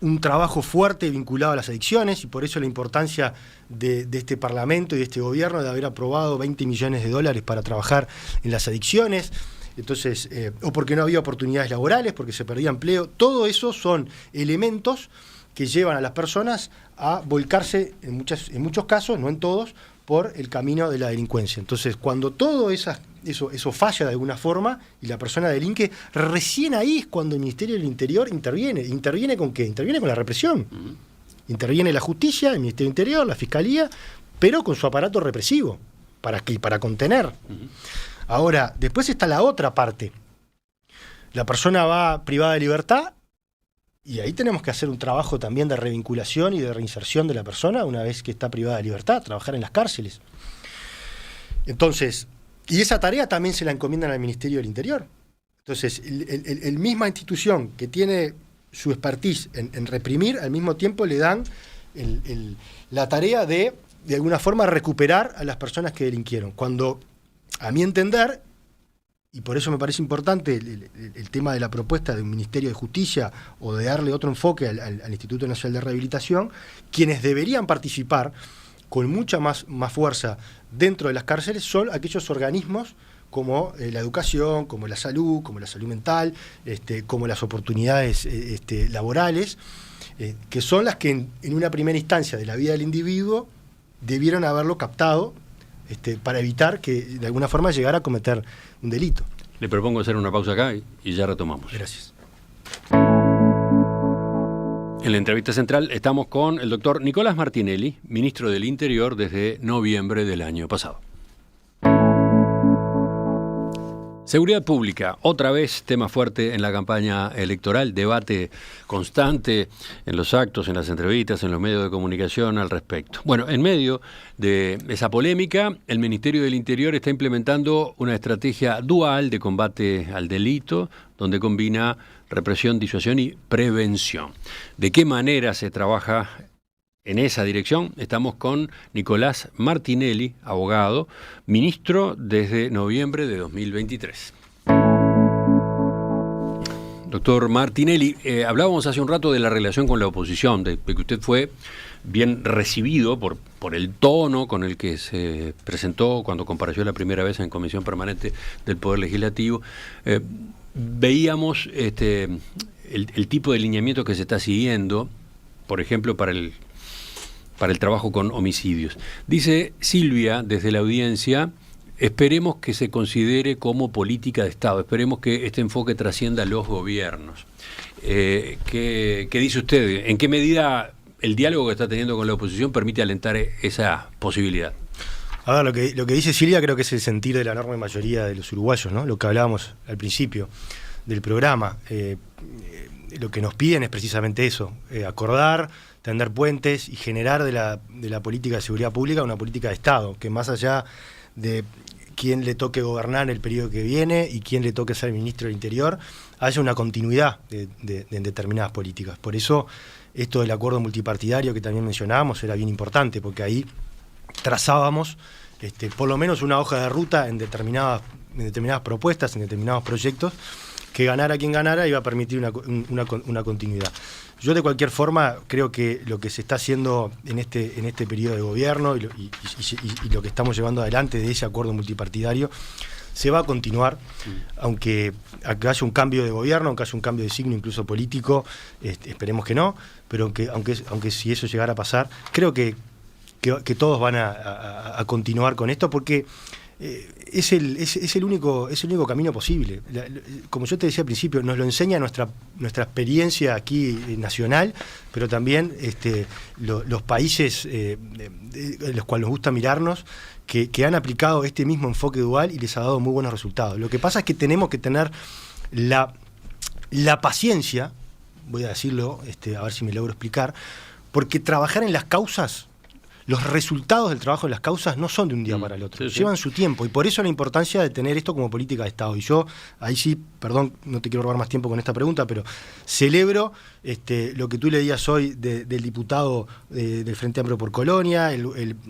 un trabajo fuerte vinculado a las adicciones, y por eso la importancia de este Parlamento y de este gobierno de haber aprobado $20 millones para trabajar en las adicciones. Entonces, o porque no había oportunidades laborales, porque se perdía empleo. Todo eso son elementos que llevan a las personas a volcarse, en muchos casos, no en todos, por el camino de la delincuencia. Entonces, cuando todo eso falla de alguna forma y la persona delinque, recién ahí es cuando el Ministerio del Interior interviene. ¿Interviene con qué? Interviene con la represión. Interviene la justicia, el Ministerio del Interior, la Fiscalía, pero con su aparato represivo. ¿Para qué? Para contener. Ahora, después está la otra parte. La persona va privada de libertad, y ahí tenemos que hacer un trabajo también de revinculación y de reinserción de la persona una vez que está privada de libertad, trabajar en las cárceles. Entonces, y esa tarea también se la encomiendan al Ministerio del Interior. Entonces, el misma institución que tiene su expertise en reprimir, al mismo tiempo le dan la tarea de alguna forma, recuperar a las personas que delinquieron. Cuando, a mi entender, y por eso me parece importante el tema de la propuesta de un Ministerio de Justicia o de darle otro enfoque al Instituto Nacional de Rehabilitación, quienes deberían participar con mucha más fuerza dentro de las cárceles son aquellos organismos como la educación, como la salud mental, como las oportunidades laborales, que son las que en una primera instancia de la vida del individuo debieron haberlo captado para evitar que de alguna forma llegara a cometer un delito. Le propongo hacer una pausa acá y ya retomamos. Gracias. En la entrevista central estamos con el doctor Nicolás Martinelli, ministro del Interior desde noviembre del año pasado. Seguridad pública, otra vez tema fuerte en la campaña electoral, debate constante en los actos, en las entrevistas, en los medios de comunicación al respecto. Bueno, en medio de esa polémica, el Ministerio del Interior está implementando una estrategia dual de combate al delito, donde combina represión, disuasión y prevención. ¿De qué manera se trabaja en esa dirección? Estamos con Nicolás Martinelli, abogado, ministro desde noviembre de 2023. Doctor Martinelli, hablábamos hace un rato de la relación con la oposición, de que usted fue bien recibido por el tono con el que se presentó cuando compareció la primera vez en Comisión Permanente del Poder Legislativo. Veíamos el tipo de lineamiento que se está siguiendo, por ejemplo, para el trabajo con homicidios. Dice Silvia, desde la audiencia, esperemos que se considere como política de Estado, esperemos que este enfoque trascienda a los gobiernos. ¿Qué dice usted? ¿En qué medida el diálogo que está teniendo con la oposición permite alentar esa posibilidad? A ver, lo que dice Silvia creo que es el sentir de la enorme mayoría de los uruguayos, ¿no? Lo que hablábamos al principio del programa. Lo que nos piden es precisamente eso, acordar, tender puentes y generar de la política de seguridad pública una política de Estado, que más allá de quién le toque gobernar en el periodo que viene y quién le toque ser ministro del Interior, haya una continuidad de determinadas políticas. Por eso esto del acuerdo multipartidario que también mencionábamos era bien importante, porque ahí trazábamos por lo menos una hoja de ruta en determinadas propuestas, en determinados proyectos, que ganara quien ganara iba a permitir una continuidad. Yo de cualquier forma creo que lo que se está haciendo en este periodo de gobierno y lo que estamos llevando adelante de ese acuerdo multipartidario se va a continuar, aunque haya un cambio de gobierno, aunque haya un cambio de signo incluso político, esperemos que no, pero aunque si eso llegara a pasar, creo que todos van a continuar con esto porque es el único camino posible. Como yo te decía al principio, nos lo enseña nuestra experiencia aquí nacional, pero también los países en los cuales nos gusta mirarnos, que han aplicado este mismo enfoque dual y les ha dado muy buenos resultados. Lo que pasa es que tenemos que tener la paciencia, voy a decirlo, a ver si me logro explicar, porque trabajar en las causas, los resultados del trabajo en las causas no son de un día para el otro, llevan su tiempo, y por eso la importancia de tener esto como política de Estado. Y yo, ahí sí, perdón, no te quiero robar más tiempo con esta pregunta, pero celebro lo que tú leías hoy del diputado del Frente Amplio por Colonia,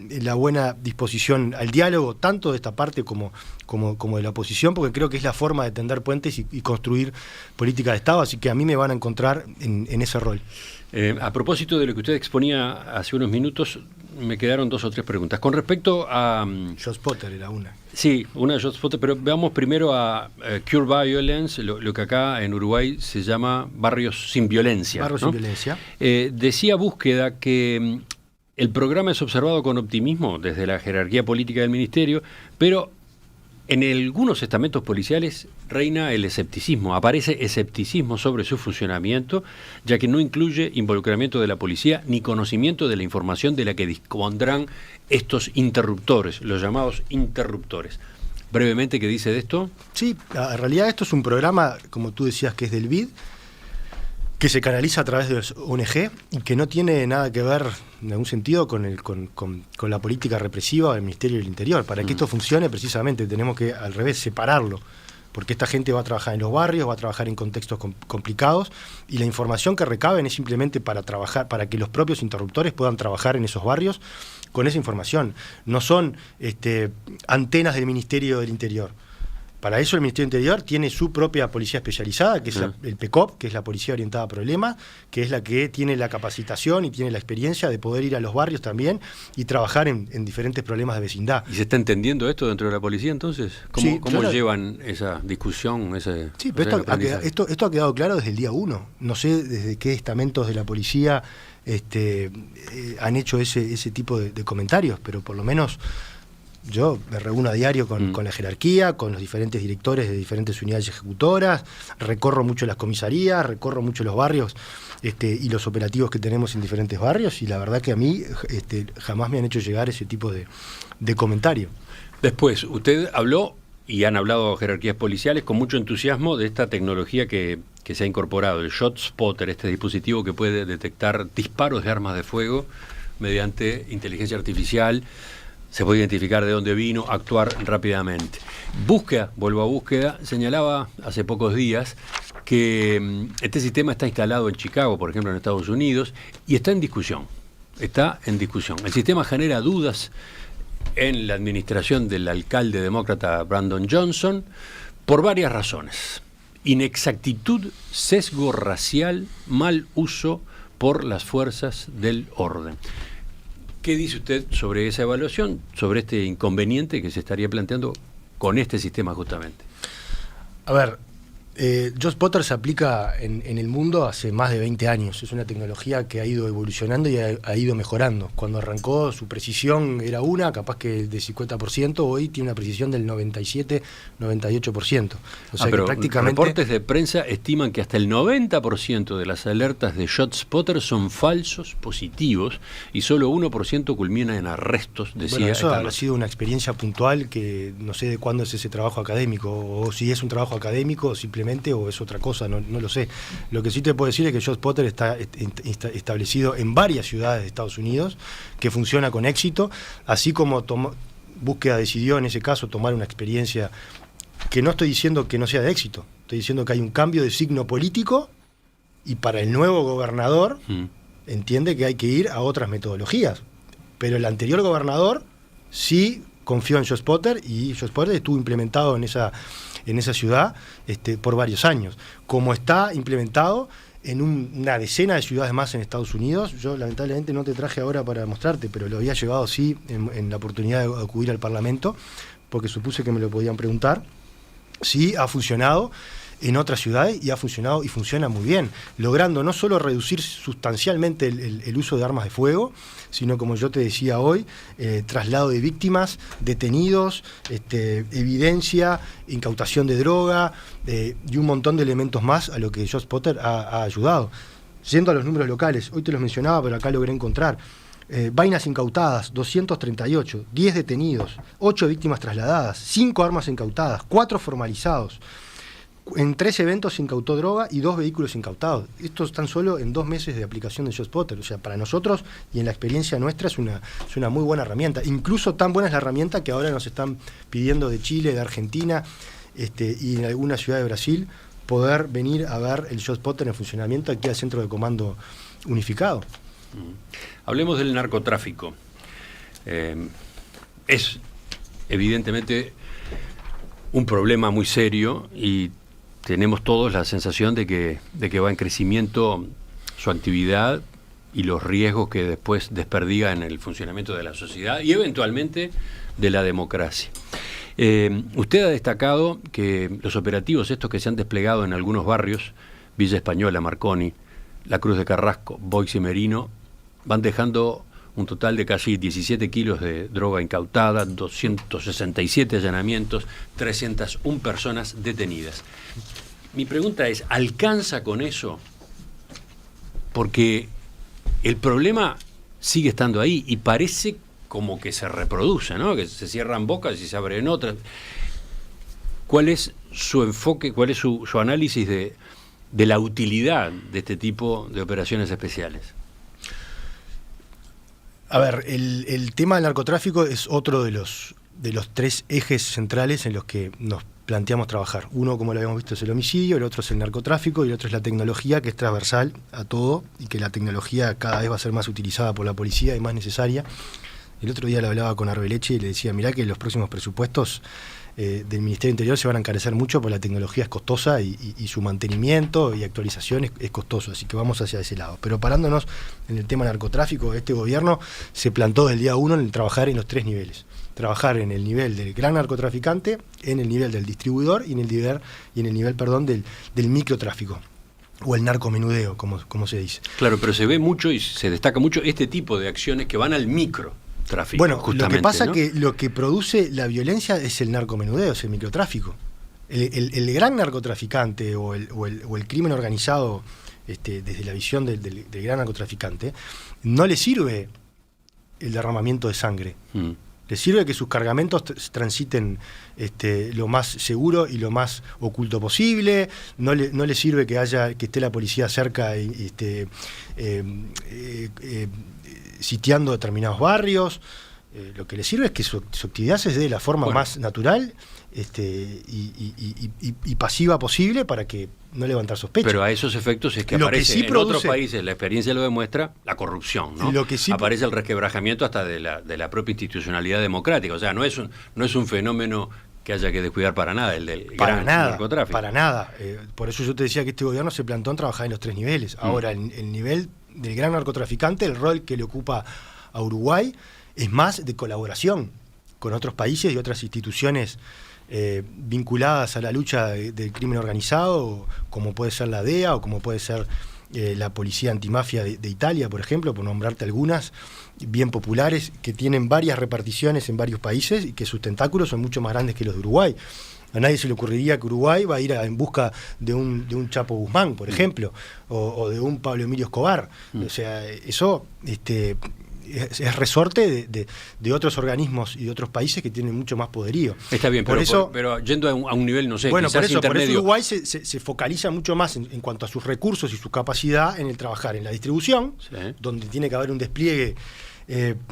la buena disposición al diálogo, tanto de esta parte como de la oposición, porque creo que es la forma de tender puentes y construir política de Estado, así que a mí me van a encontrar en ese rol. A propósito de lo que usted exponía hace unos minutos, me quedaron 2 o 3 preguntas. Con respecto a... ShotSpotter era una. Sí, una de ShotSpotter, pero veamos primero a Cure Violence, lo que acá en Uruguay se llama Barrios sin Violencia. Barrios sin Violencia. Decía Búsqueda que el programa es observado con optimismo desde la jerarquía política del ministerio, pero en algunos estamentos policiales reina el escepticismo, aparece escepticismo sobre su funcionamiento, ya que no incluye involucramiento de la policía ni conocimiento de la información de la que dispondrán estos interruptores, los llamados interruptores. Brevemente, ¿qué dice de esto? Sí, en realidad esto es un programa, como tú decías, que es del BID, que se canaliza a través de los ONG y que no tiene nada que ver en algún sentido con la política represiva del Ministerio del Interior. Para que esto funcione, precisamente tenemos que al revés separarlo, porque esta gente va a trabajar en los barrios, va a trabajar en contextos complicados, y la información que recaben es simplemente para que los propios interruptores puedan trabajar en esos barrios con esa información. No son antenas del Ministerio del Interior. Para eso el Ministerio del Interior tiene su propia policía especializada, que es el PECOP, que es la Policía Orientada a Problemas, que es la que tiene la capacitación y tiene la experiencia de poder ir a los barrios también y trabajar en diferentes problemas de vecindad. ¿Y se está entendiendo esto dentro de la policía entonces? ¿Cómo llevan esa discusión? Sí, pero esto ha quedado claro desde el día 1. No sé desde qué estamentos de la policía han hecho ese tipo de comentarios, pero por lo menos... Yo me reúno a diario con la jerarquía, con los diferentes directores de diferentes unidades ejecutoras, recorro mucho las comisarías, recorro mucho los barrios y los operativos que tenemos en diferentes barrios, y la verdad que a mí jamás me han hecho llegar ese tipo de comentario. Después, usted habló, y han hablado jerarquías policiales con mucho entusiasmo, de esta tecnología que se ha incorporado, el ShotSpotter, este dispositivo que puede detectar disparos de armas de fuego mediante inteligencia artificial. Se puede identificar de dónde vino, actuar rápidamente. Vuelvo a Búsqueda, señalaba hace pocos días que este sistema está instalado en Chicago, por ejemplo, en Estados Unidos, y está en discusión. El sistema genera dudas en la administración del alcalde demócrata Brandon Johnson por varias razones. Inexactitud, sesgo racial, mal uso por las fuerzas del orden. ¿Qué dice usted sobre esa evaluación, sobre este inconveniente que se estaría planteando con este sistema justamente? A ver, ShotSpotter se aplica en el mundo hace más de 20 años. Es una tecnología que ha ido evolucionando y ha ido mejorando. Cuando arrancó, su precisión era capaz que del 50%, hoy tiene una precisión del 97, 98%. O sea pero que prácticamente... reportes de prensa estiman que hasta el 90% de las alertas de ShotSpotter son falsos positivos y solo 1% culmina en arrestos, decía. Bueno, eso ha sido una experiencia puntual que no sé de cuándo es ese trabajo académico, o si es un trabajo académico o simplemente o es otra cosa, no lo sé. Lo que sí te puedo decir es que ShotSpotter está establecido en varias ciudades de Estados Unidos, que funciona con éxito, así como Búsqueda decidió en ese caso tomar una experiencia que no estoy diciendo que no sea de éxito, estoy diciendo que hay un cambio de signo político y para el nuevo gobernador entiende que hay que ir a otras metodologías, pero el anterior gobernador sí confió en ShotSpotter y ShotSpotter estuvo implementado en en esa ciudad por varios años. Como está implementado en una decena de ciudades más en Estados Unidos. Yo lamentablemente no te traje ahora para mostrarte, pero lo había llevado sí en la oportunidad de acudir al Parlamento, porque supuse que me lo podían preguntar. Sí, ha funcionado en otras ciudades y ha funcionado y funciona muy bien, logrando no solo reducir sustancialmente el uso de armas de fuego, sino, como yo te decía hoy, traslado de víctimas, detenidos, evidencia, incautación de droga y un montón de elementos más a lo que ShotSpotter ha ayudado. Yendo a los números locales, hoy te los mencionaba, pero acá logré encontrar. Vainas incautadas, 238, 10 detenidos, 8 víctimas trasladadas, 5 armas incautadas, 4 formalizados. En 3 eventos se incautó droga y 2 vehículos incautados. Esto es tan solo en 2 meses de aplicación de ShotSpotter. O sea, para nosotros y en la experiencia nuestra es una muy buena herramienta. Incluso tan buena es la herramienta que ahora nos están pidiendo de Chile, de Argentina y en alguna ciudad de Brasil poder venir a ver el ShotSpotter en funcionamiento aquí al Centro de Comando Unificado. Hablemos del narcotráfico. Es evidentemente un problema muy serio y tenemos todos la sensación de que va en crecimiento su actividad y los riesgos que después desperdiga en el funcionamiento de la sociedad y eventualmente de la democracia. Usted ha destacado que los operativos estos que se han desplegado en algunos barrios, Villa Española, Marconi, La Cruz de Carrasco, Boix y Merino, van dejando un total de casi 17 kilos de droga incautada, 267 allanamientos, 301 personas detenidas. Mi pregunta es, ¿alcanza con eso? Porque el problema sigue estando ahí y parece como que se reproduce, ¿no? Que se cierran bocas y se abren otras. ¿Cuál es su enfoque, cuál es su análisis de la utilidad de este tipo de operaciones especiales? A ver, el tema del narcotráfico es otro de los 3 ejes centrales en los que nos planteamos trabajar. Uno, como lo habíamos visto, es el homicidio, el otro es el narcotráfico y el otro es la tecnología, que es transversal a todo y que la tecnología cada vez va a ser más utilizada por la policía y más necesaria. El otro día le hablaba con Arbeleche y le decía, mirá que los próximos presupuestos del Ministerio del Interior se van a encarecer mucho porque la tecnología es costosa y su mantenimiento y actualización es costoso, así que vamos hacia ese lado. Pero parándonos en el tema narcotráfico, este gobierno se plantó desde el día 1 en trabajar en los 3 niveles. Trabajar en el nivel del gran narcotraficante, en el nivel del distribuidor y en el nivel del microtráfico. O el narcomenudeo, como se dice. Claro, pero se ve mucho y se destaca mucho este tipo de acciones que van al microtráfico. Bueno, lo que pasa, ¿no? Que lo que produce la violencia es el narcomenudeo, es el microtráfico. El gran narcotraficante o el crimen organizado, desde la visión del gran narcotraficante, no le sirve el derramamiento de sangre. Le sirve que sus cargamentos transiten lo más seguro y lo más oculto posible. No le sirve que esté la policía cerca sitiando determinados barrios. Lo que le sirve es que su actividad se dé de la forma más natural y pasiva posible para que no levantar sospechas. Pero a esos efectos es que aparece en otros países, la experiencia lo demuestra, la corrupción, ¿no? Aparece el resquebrajamiento hasta de la propia institucionalidad democrática. O sea, no es un fenómeno que haya que descuidar para nada, el del gran narcotráfico. Para nada. Por eso yo te decía que este gobierno se plantó en trabajar en los 3 niveles. Ahora, el nivel del gran narcotraficante, el rol que le ocupa a Uruguay es más de colaboración con otros países y otras instituciones vinculadas a la lucha del crimen organizado, como puede ser la DEA o como puede ser la Policía Antimafia de Italia, por ejemplo, por nombrarte algunas, bien populares, que tienen varias reparticiones en varios países y que sus tentáculos son mucho más grandes que los de Uruguay. A nadie se le ocurriría que Uruguay va a ir en busca de un Chapo Guzmán, por ejemplo, o de un Pablo Emilio Escobar. O sea, eso es resorte de otros organismos y de otros países que tienen mucho más poderío. Está bien, pero yendo a un nivel, no sé, bueno, quizás por eso Uruguay se focaliza mucho más en cuanto a sus recursos y su capacidad en el trabajar en la distribución, donde tiene que haber un despliegue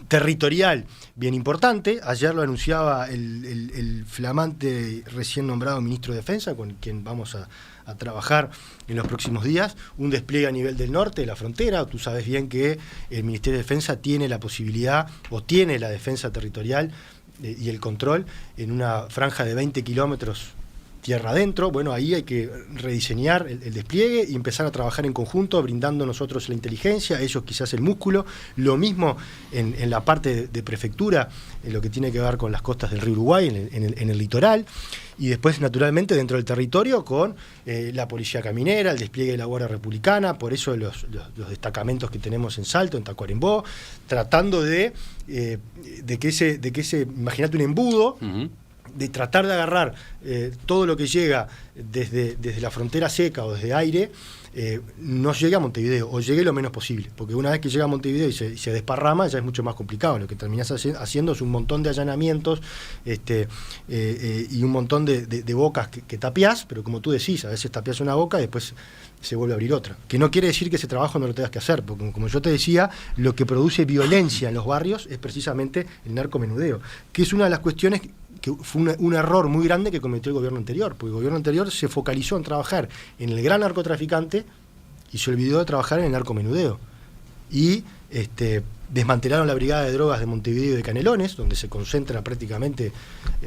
territorial bien importante. Ayer lo anunciaba el flamante recién nombrado ministro de Defensa, con quien vamos a trabajar en los próximos días, un despliegue a nivel del norte de la frontera. Tú sabes bien que el Ministerio de Defensa tiene la posibilidad, o tiene la defensa territorial y el control en una franja de 20 kilómetros tierra adentro. Bueno, ahí hay que rediseñar el despliegue y empezar a trabajar en conjunto, brindando nosotros la inteligencia, ellos quizás el músculo. Lo mismo en la parte de prefectura, en lo que tiene que ver con las costas del río Uruguay, en el litoral. Y después, naturalmente, dentro del territorio con la policía caminera, el despliegue de la Guardia Republicana, por eso los destacamentos que tenemos en Salto, en Tacuarembó, tratando de que ese, imagínate un embudo, de tratar de agarrar todo lo que llega desde la frontera seca o desde aire, no llegue a Montevideo, o llegue lo menos posible, porque una vez que llega a Montevideo y se desparrama, ya es mucho más complicado. Lo que terminás haciendo es un montón de allanamientos y un montón de bocas que tapiás, pero como tú decís, a veces tapiás una boca y después se vuelve a abrir otra. Que no quiere decir que ese trabajo no lo tengas que hacer, porque como yo te decía, lo que produce violencia en los barrios es precisamente el narcomenudeo, que es una de las cuestiones que fue un error muy grande que cometió el gobierno anterior, porque el gobierno anterior se focalizó en trabajar en el gran narcotraficante y se olvidó de trabajar en el narcomenudeo. Y desmantelaron la brigada de drogas de Montevideo y de Canelones, donde se concentra prácticamente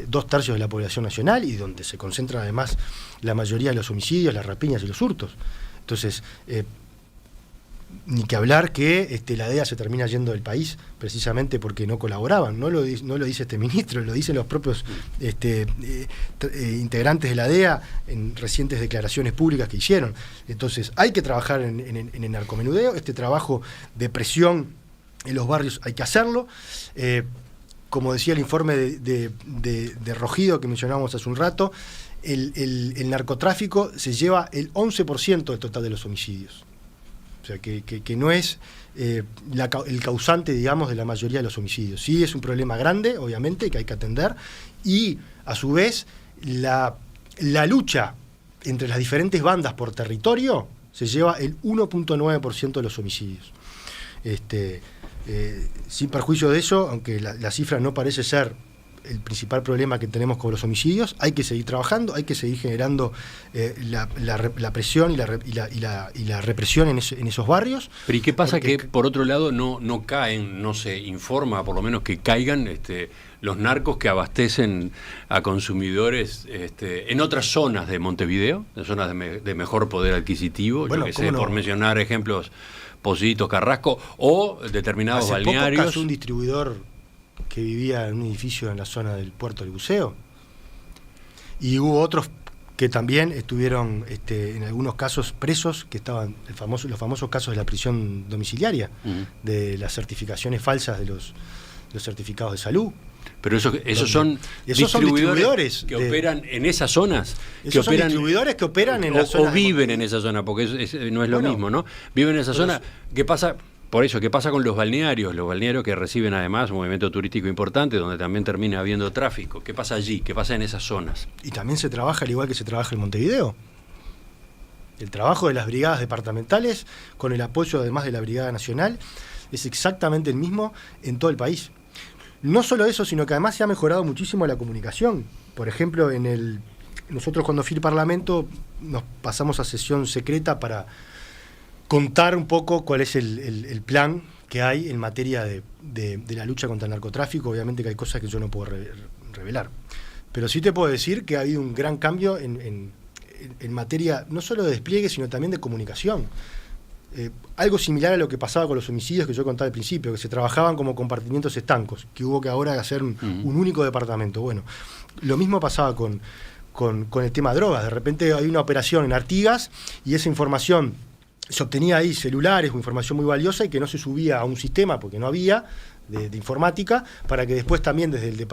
2/3 de la población nacional y donde se concentra además la mayoría de los homicidios, las rapiñas y los hurtos. Entonces, ni que hablar que la DEA se termina yendo del país precisamente porque no colaboraban. No lo dice este ministro, lo dicen los propios integrantes de la DEA en recientes declaraciones públicas que hicieron. Entonces hay que trabajar en el narcomenudeo, este trabajo de presión en los barrios hay que hacerlo. Como decía el informe de Rogido que mencionábamos hace un rato, el narcotráfico se lleva el 11% del total de los homicidios. O sea, que no es el causante, digamos, de la mayoría de los homicidios. Sí es un problema grande, obviamente, que hay que atender, y a su vez la lucha entre las diferentes bandas por territorio se lleva el 1.9% de los homicidios. Sin perjuicio de eso, aunque la cifra no parece ser el principal problema que tenemos con los homicidios, hay que seguir trabajando, hay que seguir generando la presión y la represión en esos barrios. Pero ¿y qué pasa que por otro lado no caen, no se informa, por lo menos que caigan los narcos que abastecen a consumidores en otras zonas de Montevideo, en zonas de mejor poder adquisitivo? Bueno, yo que sé, por mencionar ejemplos, Positos, Carrasco, o determinados balnearios. Hace poco cayó un distribuidor que vivía en un edificio en la zona del puerto del Buceo, y hubo otros que también estuvieron en algunos casos presos, que estaban los famosos casos de la prisión domiciliaria, de las certificaciones falsas de los certificados de salud. Pero esos son distribuidores que operan en esas zonas. Esos son distribuidores que operan en la zona. O viven en esa zona, porque no es lo mismo, ¿no? Viven en esa zona. ¿Qué pasa? Por eso, ¿qué pasa con los balnearios? Los balnearios que reciben además un movimiento turístico importante, donde también termina habiendo tráfico. ¿Qué pasa allí? ¿Qué pasa en esas zonas? Y también se trabaja al igual que se trabaja en Montevideo. El trabajo de las brigadas departamentales, con el apoyo además de la Brigada Nacional, es exactamente el mismo en todo el país. No solo eso, sino que además se ha mejorado muchísimo la comunicación. Por ejemplo, nosotros cuando fui al Parlamento nos pasamos a sesión secreta para contar un poco cuál es el plan que hay en materia de la lucha contra el narcotráfico. Obviamente que hay cosas que yo no puedo revelar. Pero sí te puedo decir que ha habido un gran cambio en materia no solo de despliegue, sino también de comunicación. Algo similar a lo que pasaba con los homicidios que yo contaba al principio, que se trabajaban como compartimientos estancos, que hubo que ahora hacer un único departamento. Bueno, lo mismo pasaba con el tema de drogas. De repente hay una operación en Artigas y esa información se obtenía ahí, celulares o información muy valiosa, y que no se subía a un sistema porque no había de informática, para que después también desde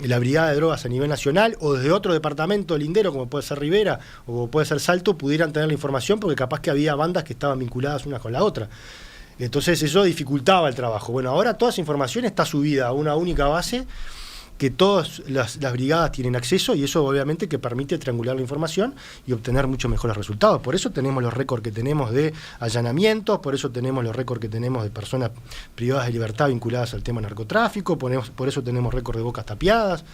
la brigada de drogas a nivel nacional o desde otro departamento lindero como puede ser Rivera o como puede ser Salto pudieran tener la información, porque capaz que había bandas que estaban vinculadas una con la otra. Entonces eso dificultaba el trabajo. Bueno, ahora toda esa información está subida a una única base que todas las brigadas tienen acceso, y eso obviamente que permite triangular la información y obtener mucho mejores resultados. Por eso tenemos los récords que tenemos de allanamientos, por eso tenemos los récords que tenemos de personas privadas de libertad vinculadas al tema narcotráfico, por eso tenemos récords de bocas tapiadas,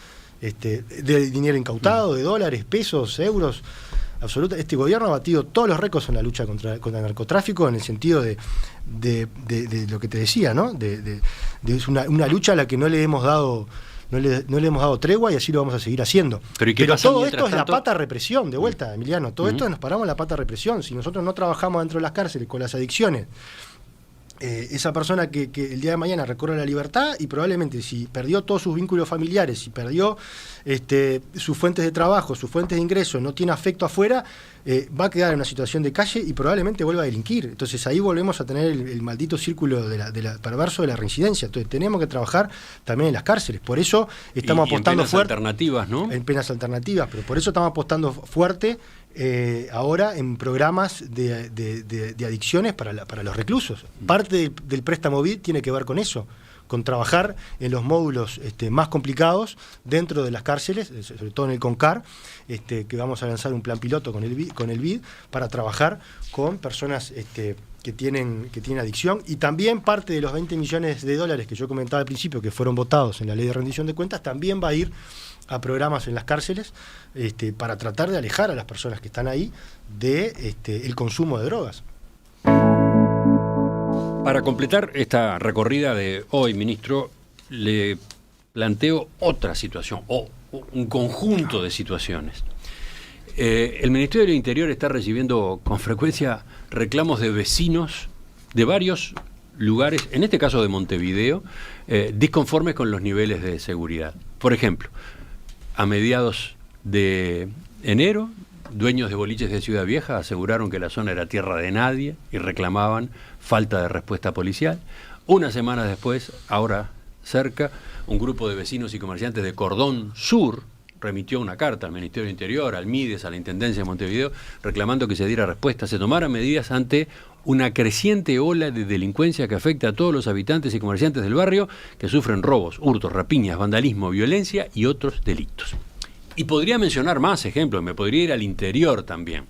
de dinero incautado, de dólares, pesos, euros. Este gobierno ha batido todos los récords en la lucha contra el narcotráfico, en el sentido de lo que te decía, ¿no? Es una lucha a la que no le hemos dado no le hemos dado tregua y así lo vamos a seguir haciendo. Pero todo esto es la pata represión, de vuelta, Emiliano, todo esto nos paramos en la pata represión. Si nosotros no trabajamos dentro de las cárceles con las adicciones, esa persona que el día de mañana recorre la libertad y probablemente si perdió todos sus vínculos familiares, si perdió sus fuentes de trabajo, sus fuentes de ingreso, no tiene afecto afuera, va a quedar en una situación de calle y probablemente vuelva a delinquir. Entonces ahí volvemos a tener el maldito círculo de la perverso de la reincidencia. Entonces tenemos que trabajar también en las cárceles. Por eso estamos apostando fuerte. En penas alternativas, ¿no? En penas alternativas, pero por eso estamos apostando fuerte ahora en programas de adicciones para los reclusos. Parte del préstamo BID tiene que ver con eso, con trabajar en los módulos más complicados dentro de las cárceles, sobre todo en el CONCAR, que vamos a lanzar un plan piloto con el BID para trabajar con personas que tienen adicción, y también parte de los 20 millones de dólares que yo comentaba al principio que fueron votados en la ley de rendición de cuentas también va a ir a programas en las cárceles para tratar de alejar a las personas que están ahí de el consumo de drogas. Para completar esta recorrida de hoy, ministro, le planteo otra situación o un conjunto de situaciones. El Ministerio del Interior está recibiendo con frecuencia reclamos de vecinos de varios lugares, en este caso de Montevideo, disconformes con los niveles de seguridad. Por ejemplo, a mediados de enero, dueños de boliches de Ciudad Vieja aseguraron que la zona era tierra de nadie y reclamaban falta de respuesta policial. Una semana después, ahora cerca, un grupo de vecinos y comerciantes de Cordón Sur remitió una carta al Ministerio del Interior, al MIDES, a la Intendencia de Montevideo, reclamando que se diera respuesta, se tomaran medidas ante una creciente ola de delincuencia que afecta a todos los habitantes y comerciantes del barrio que sufren robos, hurtos, rapiñas, vandalismo, violencia y otros delitos. Y podría mencionar más ejemplos, me podría ir al interior también.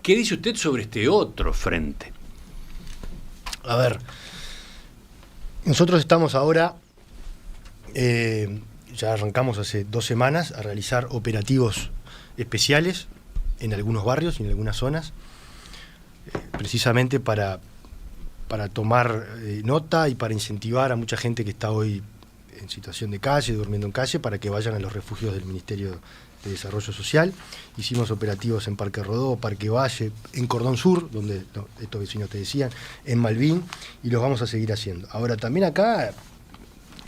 ¿Qué dice usted sobre este otro frente? A ver, nosotros estamos ahora, ya arrancamos hace 2 semanas a realizar operativos especiales en algunos barrios y en algunas zonas, precisamente para tomar nota y para incentivar a mucha gente que está hoy en situación de calle, durmiendo en calle, para que vayan a los refugios del Ministerio de Desarrollo Social. Hicimos operativos en Parque Rodó, Parque Valle, en Cordón Sur, donde estos vecinos te decían, en Malvin, y los vamos a seguir haciendo. Ahora, también acá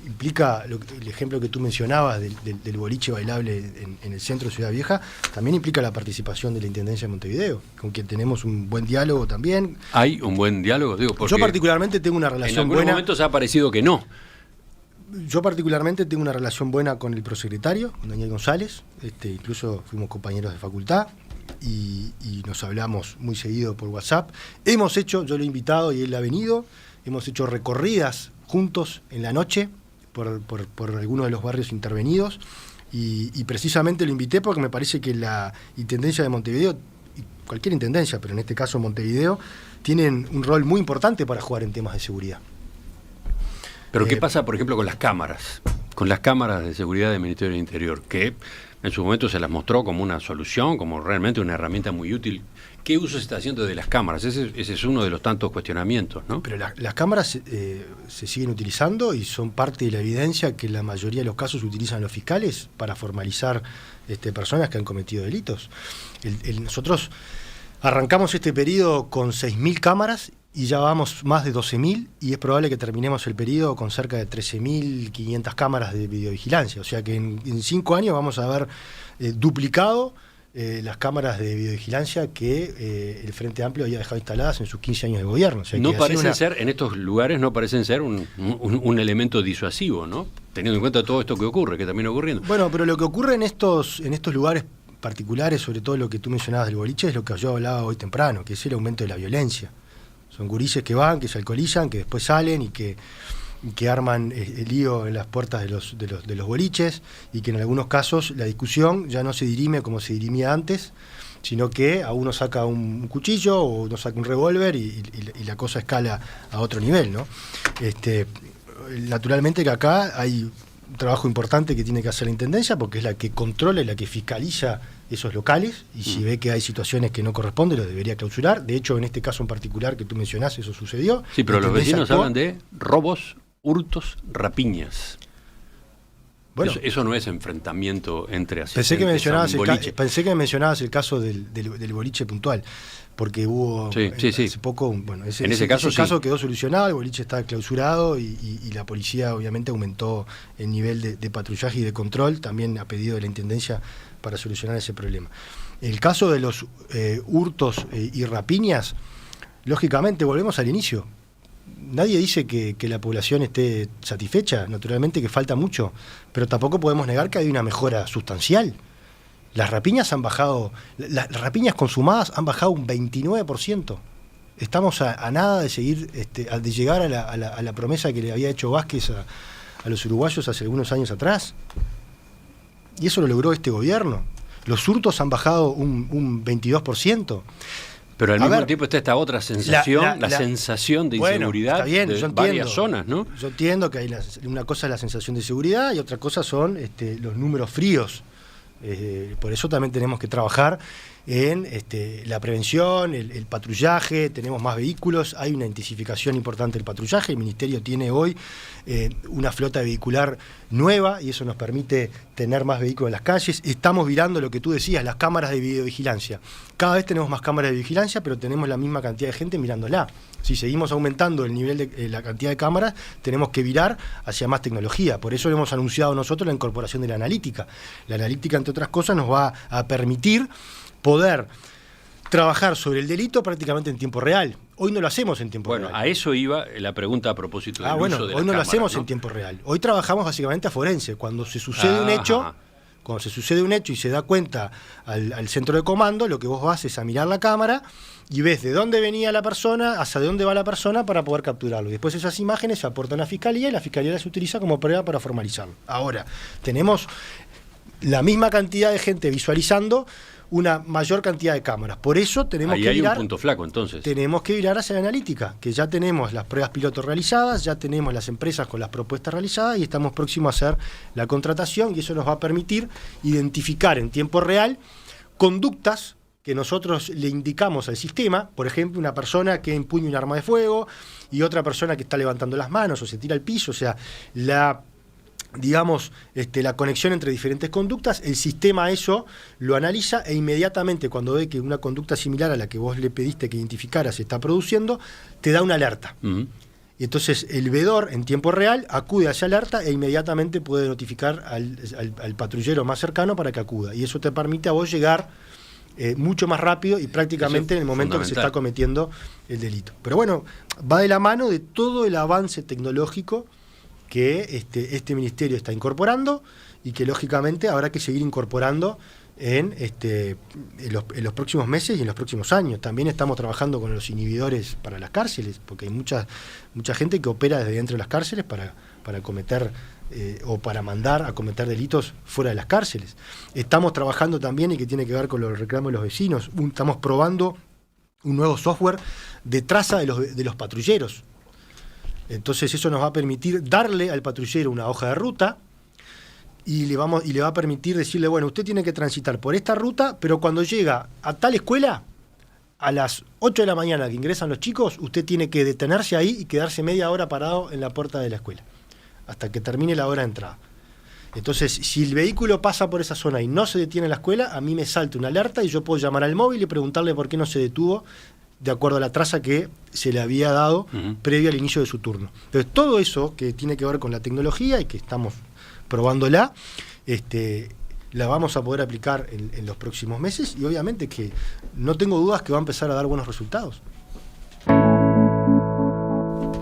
implica el ejemplo que tú mencionabas del boliche bailable en el centro de Ciudad Vieja, también implica la participación de la Intendencia de Montevideo, con quien tenemos un buen diálogo también. ¿Hay un buen diálogo? Digo, porque yo particularmente tengo una relación buena. En algunos momentos ha parecido que no. Yo particularmente tengo una relación buena con el prosecretario, con Daniel González, incluso fuimos compañeros de facultad y nos hablamos muy seguido por WhatsApp. Hemos hecho, yo lo he invitado y él ha venido, hemos hecho recorridas juntos en la noche por algunos de los barrios intervenidos y precisamente lo invité porque me parece que la Intendencia de Montevideo, y cualquier intendencia, pero en este caso Montevideo, tienen un rol muy importante para jugar en temas de seguridad. Pero ¿qué pasa, por ejemplo, con las cámaras? Con las cámaras de seguridad del Ministerio del Interior, que en su momento se las mostró como una solución, como realmente una herramienta muy útil. ¿Qué uso se está haciendo de las cámaras? Ese es uno de los tantos cuestionamientos, ¿no? Pero las cámaras se siguen utilizando y son parte de la evidencia que en la mayoría de los casos utilizan los fiscales para formalizar personas que han cometido delitos. Nosotros arrancamos este periodo con 6.000 cámaras y ya vamos más de 12.000 y es probable que terminemos el periodo con cerca de 13.500 cámaras de videovigilancia. O sea que en 5 años vamos a haber duplicado las cámaras de videovigilancia que el Frente Amplio había dejado instaladas en sus 15 años de gobierno. O sea, no parecen ser, en estos lugares no parecen ser un elemento disuasivo, ¿no? Teniendo en cuenta todo esto que ocurre, que termina ocurriendo. Bueno, pero lo que ocurre en estos lugares particulares, sobre todo lo que tú mencionabas del boliche, es lo que yo hablaba hoy temprano, que es el aumento de la violencia. Son gurises que van, que se alcoholizan, que después salen y que arman el lío en las puertas de los boliches y que en algunos casos la discusión ya no se dirime como se dirimía antes, sino que a uno saca un cuchillo o uno saca un revólver y la cosa escala a otro nivel, ¿no? Naturalmente que acá hay un trabajo importante que tiene que hacer la Intendencia porque es la que controla y la que fiscaliza esos locales y si ve que hay situaciones que no corresponden, lo debería clausurar. De hecho, en este caso en particular que tú mencionás, eso sucedió. Sí, pero los vecinos hablan de robos, hurtos, rapiñas. Bueno, eso no es enfrentamiento entre asistentes. Pensé que mencionabas el caso del boliche puntual, porque hubo hace poco, bueno, ese caso quedó solucionado, el boliche está clausurado y la policía obviamente aumentó el nivel de patrullaje y de control, también a pedido de la Intendencia para solucionar ese problema. El caso de los hurtos y rapiñas, lógicamente volvemos al inicio. Nadie dice que la población esté satisfecha, naturalmente que falta mucho, pero tampoco podemos negar que hay una mejora sustancial. Las rapiñas han bajado, las rapiñas consumadas han bajado un 29%. Estamos a nada de seguir, de llegar a la promesa que le había hecho Vázquez a los uruguayos hace algunos años atrás. Y eso lo logró este gobierno. Los hurtos han bajado un 22%. Pero al mismo tiempo está esta otra sensación, la sensación de inseguridad de varias zonas, ¿no? Yo entiendo que una cosa es la sensación de seguridad y otra cosa son los números fríos. Por eso también tenemos que trabajar en la prevención, el patrullaje, tenemos más vehículos, hay una intensificación importante del patrullaje, el Ministerio tiene hoy una flota vehicular nueva y eso nos permite tener más vehículos en las calles. Estamos virando lo que tú decías, las cámaras de videovigilancia. Cada vez tenemos más cámaras de vigilancia, pero tenemos la misma cantidad de gente mirándola. Si seguimos aumentando el nivel de la cantidad de cámaras, tenemos que virar hacia más tecnología. Por eso hemos anunciado nosotros la incorporación de la analítica. La analítica, entre otras cosas, nos va a permitir poder trabajar sobre el delito prácticamente en tiempo real. Hoy no lo hacemos en tiempo real. Bueno, a eso iba la pregunta a propósito del uso de hoy no lo hacemos en tiempo real. Hoy trabajamos básicamente a forense. Cuando se sucede un hecho y se da cuenta al centro de comando, lo que vos vas es a mirar la cámara y ves de dónde venía la persona, hacia dónde va la persona para poder capturarlo. Y después esas imágenes se aportan a la Fiscalía y la Fiscalía las utiliza como prueba para formalizarlo. Ahora, tenemos la misma cantidad de gente visualizando una mayor cantidad de cámaras. Por eso tenemos que virar. Hay un punto flaco, entonces. Tenemos que virar hacia la analítica, que ya tenemos las pruebas piloto realizadas, ya tenemos las empresas con las propuestas realizadas y estamos próximos a hacer la contratación y eso nos va a permitir identificar en tiempo real conductas que nosotros le indicamos al sistema, por ejemplo, una persona que empuña un arma de fuego y otra persona que está levantando las manos o se tira al piso, o sea, la conexión entre diferentes conductas, el sistema eso lo analiza e inmediatamente cuando ve que una conducta similar a la que vos le pediste que identificara se está produciendo, te da una alerta. Uh-huh. Y entonces el vedor en tiempo real acude a esa alerta e inmediatamente puede notificar al patrullero más cercano para que acuda. Y eso te permite a vos llegar mucho más rápido y prácticamente en el momento que se está cometiendo el delito. Pero bueno, va de la mano de todo el avance tecnológico que este ministerio está incorporando y que lógicamente habrá que seguir incorporando en los próximos meses y en los próximos años. También estamos trabajando con los inhibidores para las cárceles, porque hay mucha gente que opera desde dentro de las cárceles para cometer o para mandar a cometer delitos fuera de las cárceles. Estamos trabajando también, y que tiene que ver con los reclamos de los vecinos, estamos probando un nuevo software de traza de los patrulleros. Entonces eso nos va a permitir darle al patrullero una hoja de ruta y le va a permitir decirle, bueno, usted tiene que transitar por esta ruta, pero cuando llega a tal escuela, a las 8 de la mañana que ingresan los chicos, usted tiene que detenerse ahí y quedarse media hora parado en la puerta de la escuela, hasta que termine la hora de entrada. Entonces, si el vehículo pasa por esa zona y no se detiene en la escuela, a mí me salta una alerta y yo puedo llamar al móvil y preguntarle por qué no se detuvo, de acuerdo a la traza que se le había dado previo al inicio de su turno. Entonces, todo eso que tiene que ver con la tecnología y que estamos probándola, la vamos a poder aplicar en los próximos meses y obviamente que no tengo dudas que va a empezar a dar buenos resultados.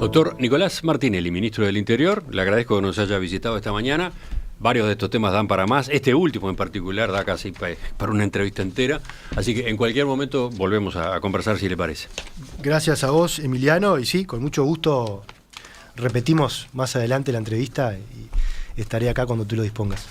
Doctor Nicolás Martinelli, ministro del Interior, le agradezco que nos haya visitado esta mañana. Varios de estos temas dan para más. Este último en particular da casi para una entrevista entera. Así que en cualquier momento volvemos a conversar, si le parece. Gracias a vos, Emiliano. Y sí, con mucho gusto repetimos más adelante la entrevista y estaré acá cuando tú lo dispongas.